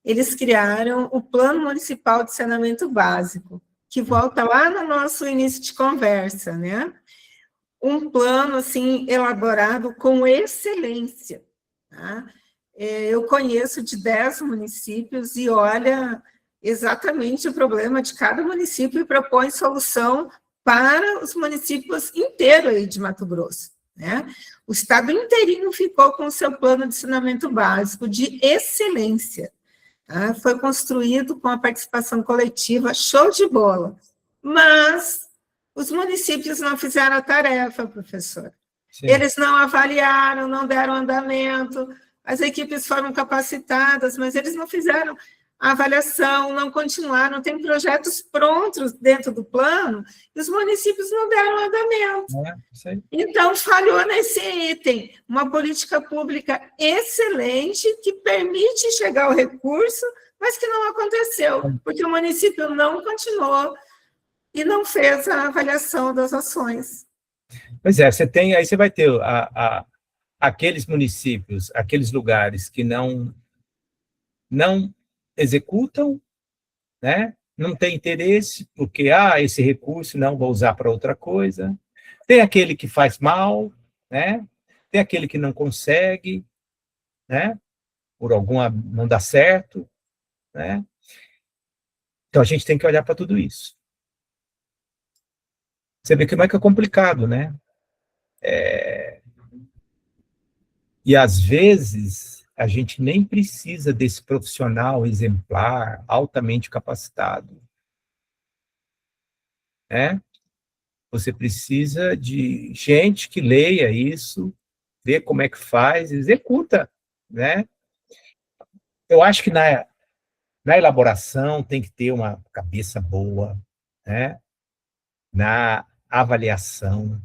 eles criaram o Plano Municipal de Saneamento Básico, que volta lá no nosso início de conversa, né? Um plano, assim, elaborado com excelência, tá? Eu conheço de 10 municípios e olha exatamente o problema de cada município e propõe solução para os municípios inteiros aí de Mato Grosso, né? O estado inteirinho ficou com o seu plano de saneamento básico de excelência, tá? Foi construído com a participação coletiva, show de bola, mas os municípios não fizeram a tarefa, professor. Sim. Eles não avaliaram, não deram andamento, as equipes foram capacitadas, mas eles não fizeram a avaliação, não continuaram, tem projetos prontos dentro do plano, e os municípios não deram andamento. Então, falhou nesse item, uma política pública excelente, que permite chegar ao recurso, mas que não aconteceu, porque o município não continuou e não fez a avaliação das ações. Pois é, aí você vai ter aqueles municípios, aqueles lugares que não executam, né? Não tem interesse, porque, esse recurso não vou usar para outra coisa. Tem aquele que faz mal, né? Tem aquele que não consegue, né? Por alguma, não dá certo, né? Então, a gente tem que olhar para tudo isso. Você vê como é que é complicado, né? E, às vezes, a gente nem precisa desse profissional exemplar, altamente capacitado, né? Você precisa de gente que leia isso, vê como é que faz, executa, né? Eu acho que na elaboração tem que ter uma cabeça boa, né? Na avaliação,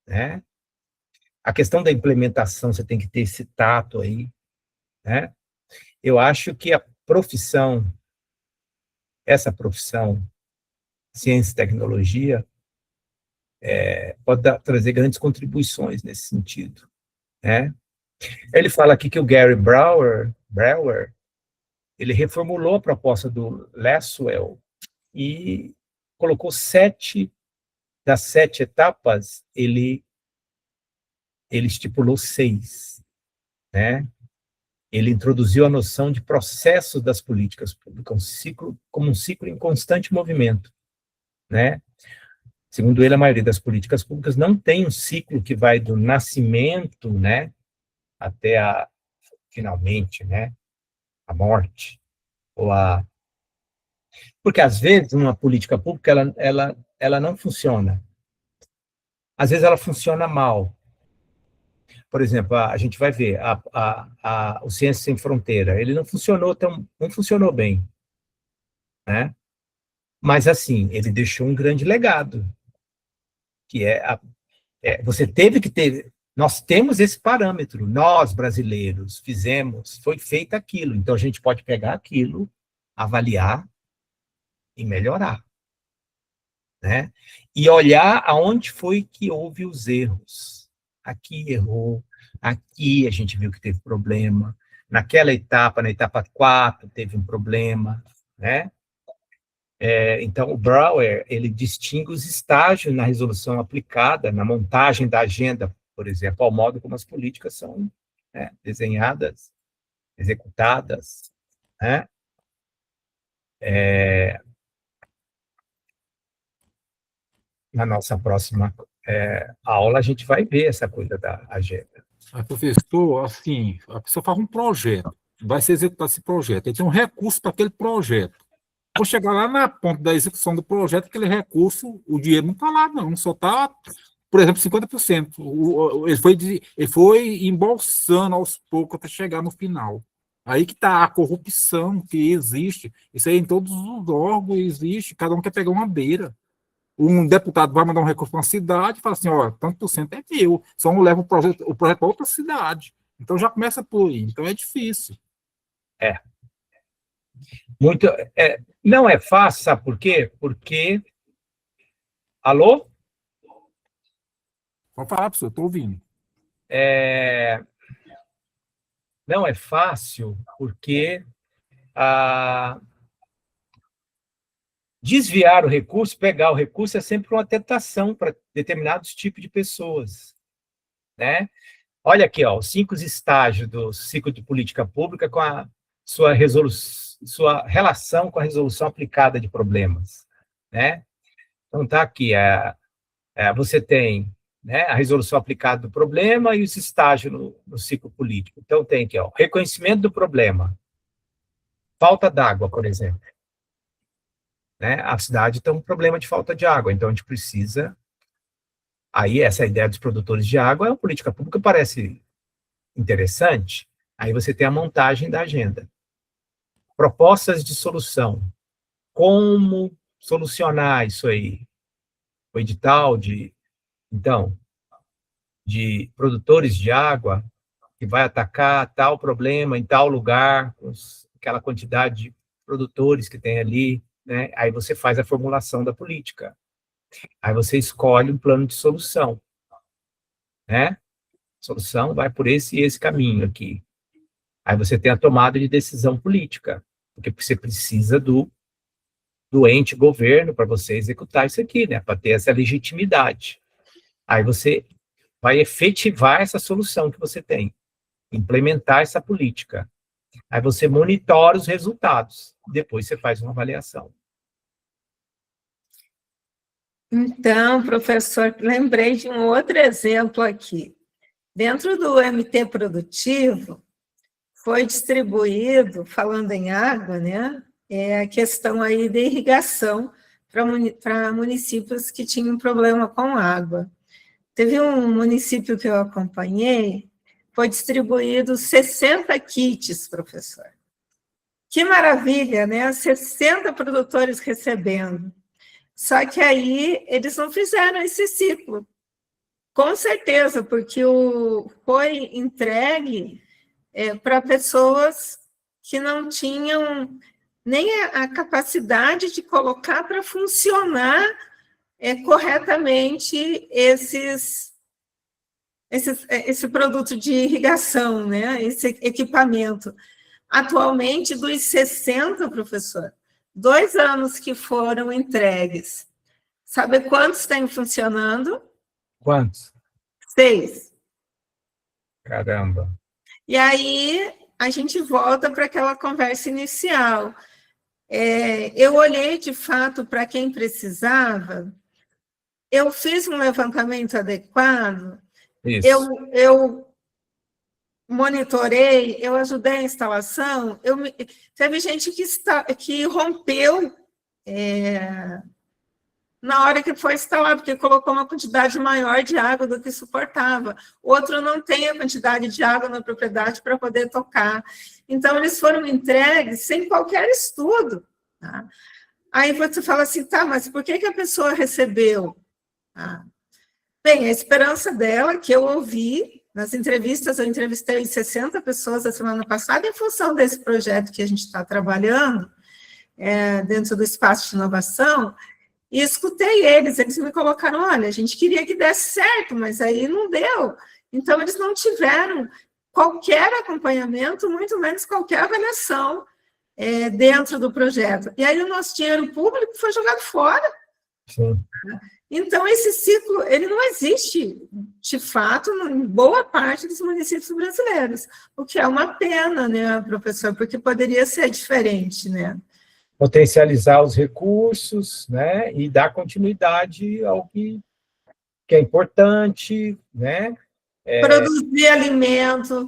né? A questão da implementação, você tem que ter esse tato aí, né? Eu acho que essa profissão, ciência e tecnologia, pode trazer grandes contribuições nesse sentido, né? Ele fala aqui que o Gary Brouwer, ele reformulou a proposta do Lasswell e colocou 7 das 7 etapas, ele estipulou 6, né? Ele introduziu a noção de processo das políticas públicas, como um ciclo em constante movimento, né? Segundo ele, a maioria das políticas públicas não tem um ciclo que vai do nascimento, né, até finalmente, né, a morte, porque às vezes uma política pública ela não funciona. Às vezes ela funciona mal. Por exemplo, a gente vai ver o Ciência Sem Fronteira, ele não funcionou bem, né? Mas assim, ele deixou um grande legado, que você teve que ter. Nós temos esse parâmetro, nós brasileiros foi feito aquilo, então a gente pode pegar aquilo, avaliar e melhorar, né? E olhar aonde foi que houve os erros. Aqui errou, aqui a gente viu que teve problema, naquela etapa, na etapa 4, teve um problema, né? Então, o Brouwer, ele distingue os estágios na resolução aplicada, na montagem da agenda, por exemplo, ao modo como as políticas são, né, desenhadas, executadas, né? Na nossa próxima aula, a gente vai ver essa coisa da agenda. Professor, assim, a pessoa faz um projeto, vai ser executado esse projeto, ele tem um recurso para aquele projeto. Vou chegar lá na ponta da execução do projeto, aquele recurso, o dinheiro não está lá, não, só está, por exemplo, 50%. Ele foi embolsando aos poucos até chegar no final. Aí que está a corrupção que existe. Isso aí em todos os órgãos existe, cada um quer pegar uma beira. Um deputado vai mandar um recurso para uma cidade e fala assim, tanto por cento é meu, só não leva o projeto para outra cidade. Então já começa por aí, então é difícil. Muito, não é fácil, sabe por quê? Porque... Alô? Pode falar, professor, estou ouvindo. Não é fácil porque desviar o recurso, pegar o recurso, é sempre uma tentação para determinados tipos de pessoas, né? Olha aqui, ó, os 5 estágios do ciclo de política pública com a sua relação com a resolução aplicada de problemas, né? Então, tá aqui, você tem, né, a resolução aplicada do problema e os estágios no ciclo político. Então, tem aqui, ó, reconhecimento do problema. Falta d'água, por exemplo. Né? A cidade tem um problema de falta de água, então a gente precisa... Aí, essa ideia dos produtores de água é uma política pública, parece interessante. Aí você tem a montagem da agenda. Propostas de solução. Como solucionar isso aí? O edital de produtores de água, que vai atacar tal problema em tal lugar, com aquela quantidade de produtores que tem ali, né? Aí você faz a formulação da política. Aí você escolhe um plano de solução, né? Solução vai por esse e esse caminho aqui. Aí você tem a tomada de decisão política, porque você precisa do ente governo para você executar isso aqui, né? Para ter essa legitimidade. Aí você vai efetivar essa solução que você tem, implementar essa política. Aí você monitora os resultados, depois você faz uma avaliação. Então, professor, lembrei de um outro exemplo aqui. Dentro do MT Produtivo, foi distribuído, falando em água, né, a questão aí de irrigação para municípios que tinham problema com água. Teve um município que eu acompanhei, foi distribuído 60 kits, professor. Que maravilha, né? 60 produtores recebendo. Só que aí eles não fizeram esse ciclo. Com certeza, porque foi entregue para pessoas que não tinham nem a capacidade de colocar para funcionar corretamente esse produto de irrigação, né? Esse equipamento. Atualmente, dos 60, professor, 2 anos que foram entregues. Sabe quantos têm funcionando? Quantos? 6. Caramba. E aí, a gente volta para aquela conversa inicial. Eu olhei, de fato, para quem precisava, eu fiz um levantamento adequado, Isso. eu monitorei, eu ajudei a instalação, teve gente que rompeu na hora que foi instalar, porque colocou uma quantidade maior de água do que suportava. Outro não tem a quantidade de água na propriedade para poder tocar. Então, eles foram entregues sem qualquer estudo. Tá? Aí você fala assim, tá, mas por que a pessoa recebeu? Bem, a esperança dela, que eu ouvi nas entrevistas, eu entrevistei 60 pessoas a semana passada, em função desse projeto que a gente está trabalhando, dentro do espaço de inovação, e escutei eles me colocaram, olha, a gente queria que desse certo, mas aí não deu. Então, eles não tiveram qualquer acompanhamento, muito menos qualquer avaliação dentro do projeto. E aí o nosso dinheiro público foi jogado fora. Sim. Então, esse ciclo, ele não existe, de fato, em boa parte dos municípios brasileiros, o que é uma pena, né, professor, porque poderia ser diferente, né? Potencializar os recursos, né, e dar continuidade ao que é importante, né? Produzir alimento,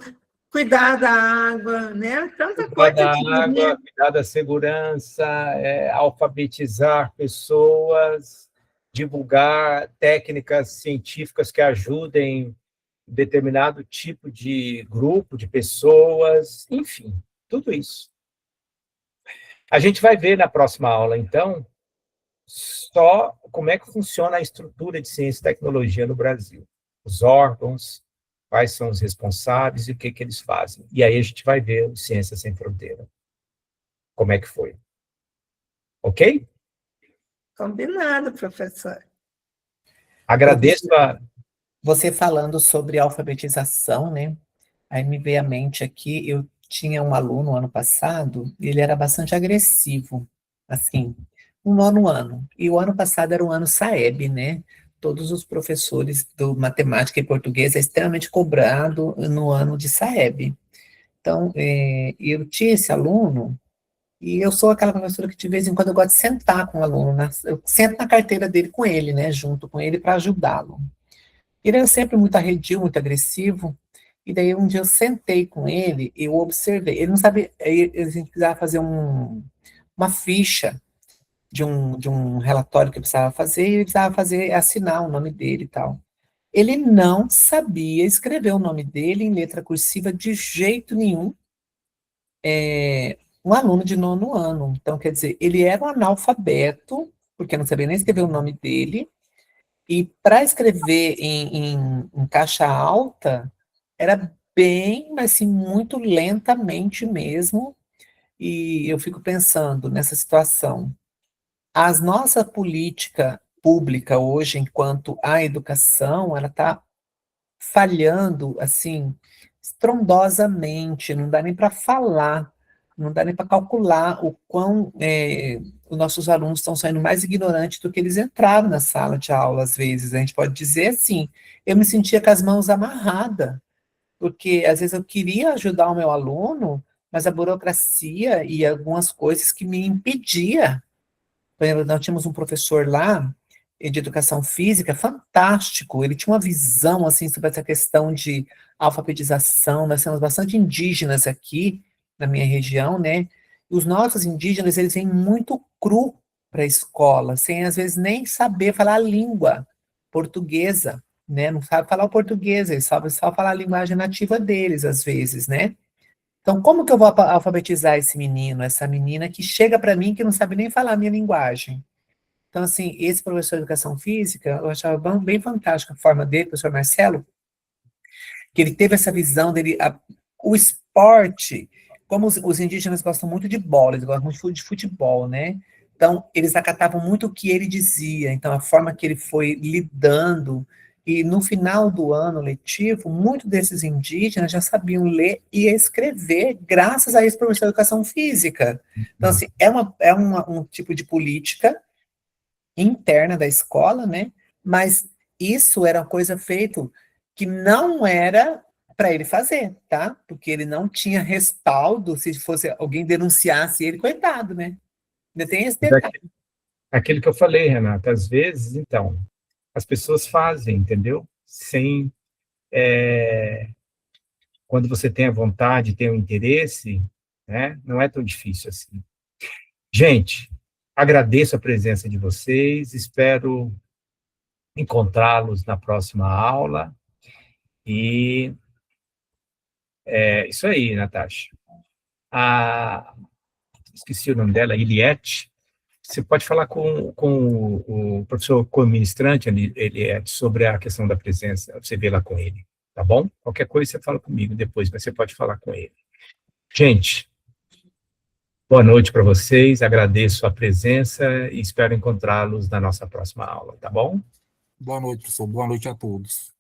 cuidar da água, né? Tanta coisa. Cuidar da água, cuidar da segurança, alfabetizar pessoas, divulgar técnicas científicas que ajudem determinado tipo de grupo de pessoas, enfim, tudo isso. A gente vai ver na próxima aula, então, só como é que funciona a estrutura de ciência e tecnologia no Brasil. Os órgãos, quais são os responsáveis e o que eles fazem. E aí a gente vai ver o Ciência Sem Fronteira. como é que foi. Ok? Combinado, professor. Agradeço a... Você falando sobre alfabetização, né? Aí me veio à mente aqui, eu tinha um aluno ano passado, ele era bastante agressivo, assim, no nono ano. E o ano passado era o ano SAEB, né? Todos os professores do matemática e português é extremamente cobrado no ano de SAEB. Então, eu tinha esse aluno, e eu sou aquela professora que de vez em quando eu gosto de sentar com o aluno, eu sento na carteira dele com ele, né? Junto com ele para ajudá-lo. Ele era sempre muito arredio, muito agressivo. E daí um dia eu sentei com ele, eu observei. Ele não sabe, aí a gente precisava fazer uma ficha de um relatório que eu precisava fazer, e ele precisava fazer, assinar o nome dele e tal. Ele não sabia escrever o nome dele em letra cursiva de jeito nenhum, um aluno de nono ano. Então, quer dizer, ele era um analfabeto, porque não sabia nem escrever o nome dele, e para escrever em caixa alta, era bem, mas assim, muito lentamente mesmo. E eu fico pensando nessa situação. A nossa política pública hoje, enquanto a educação, ela está falhando, assim, estrondosamente, não dá nem para falar, não dá nem para calcular o quão os nossos alunos estão saindo mais ignorantes do que eles entraram na sala de aula, às vezes. A gente pode dizer assim, eu me sentia com as mãos amarradas, porque às vezes eu queria ajudar o meu aluno, mas a burocracia e algumas coisas que me impedia. Por exemplo, nós tínhamos um professor lá de educação física fantástico. Ele tinha uma visão assim sobre essa questão de alfabetização. Nós temos bastante indígenas aqui na minha região, né? E os nossos indígenas, eles vêm muito cru para a escola, sem às vezes nem saber falar a língua portuguesa, né? Não sabe falar o português, eles sabem só falar a linguagem nativa deles, às vezes, né? Então, como que eu vou alfabetizar esse menino, essa menina que chega para mim que não sabe nem falar a minha linguagem? Então, assim, esse professor de educação física, eu achava bem fantástica a forma dele, o professor Marcelo, que ele teve essa visão dele, o esporte, como os indígenas gostam muito de bola, eles gostam muito de futebol, né? Então, eles acatavam muito o que ele dizia, então a forma que ele foi lidando, e no final do ano letivo, muitos desses indígenas já sabiam ler e escrever graças a esse professor de educação física. Então, assim, um tipo de política interna da escola, né? Mas isso era uma coisa feita que não era para ele fazer, tá? Porque ele não tinha respaldo se fosse alguém denunciasse ele, coitado, né? Ainda tem esse detalhe. Aquilo que eu falei, Renata, às vezes, então, as pessoas fazem, entendeu? Sem, quando você tem a vontade, tem o interesse, né? Não é tão difícil assim. Gente, agradeço a presença de vocês, espero encontrá-los na próxima aula, e é isso aí, Natasha. Esqueci o nome dela, Eliette. Você pode falar com o professor co-ministrante, Eliette, sobre a questão da presença, você vê lá com ele, tá bom? Qualquer coisa você fala comigo depois, mas você pode falar com ele. Gente, boa noite para vocês, agradeço a presença e espero encontrá-los na nossa próxima aula, tá bom? Boa noite, professor. Boa noite a todos.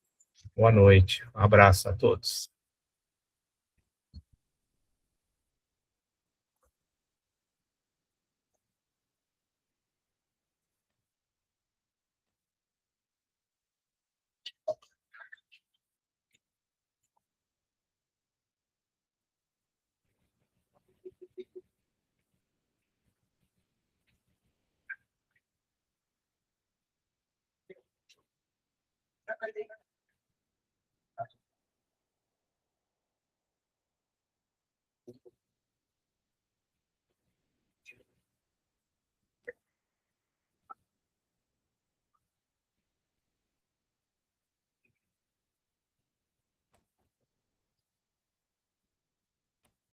Boa noite, um abraço a todos.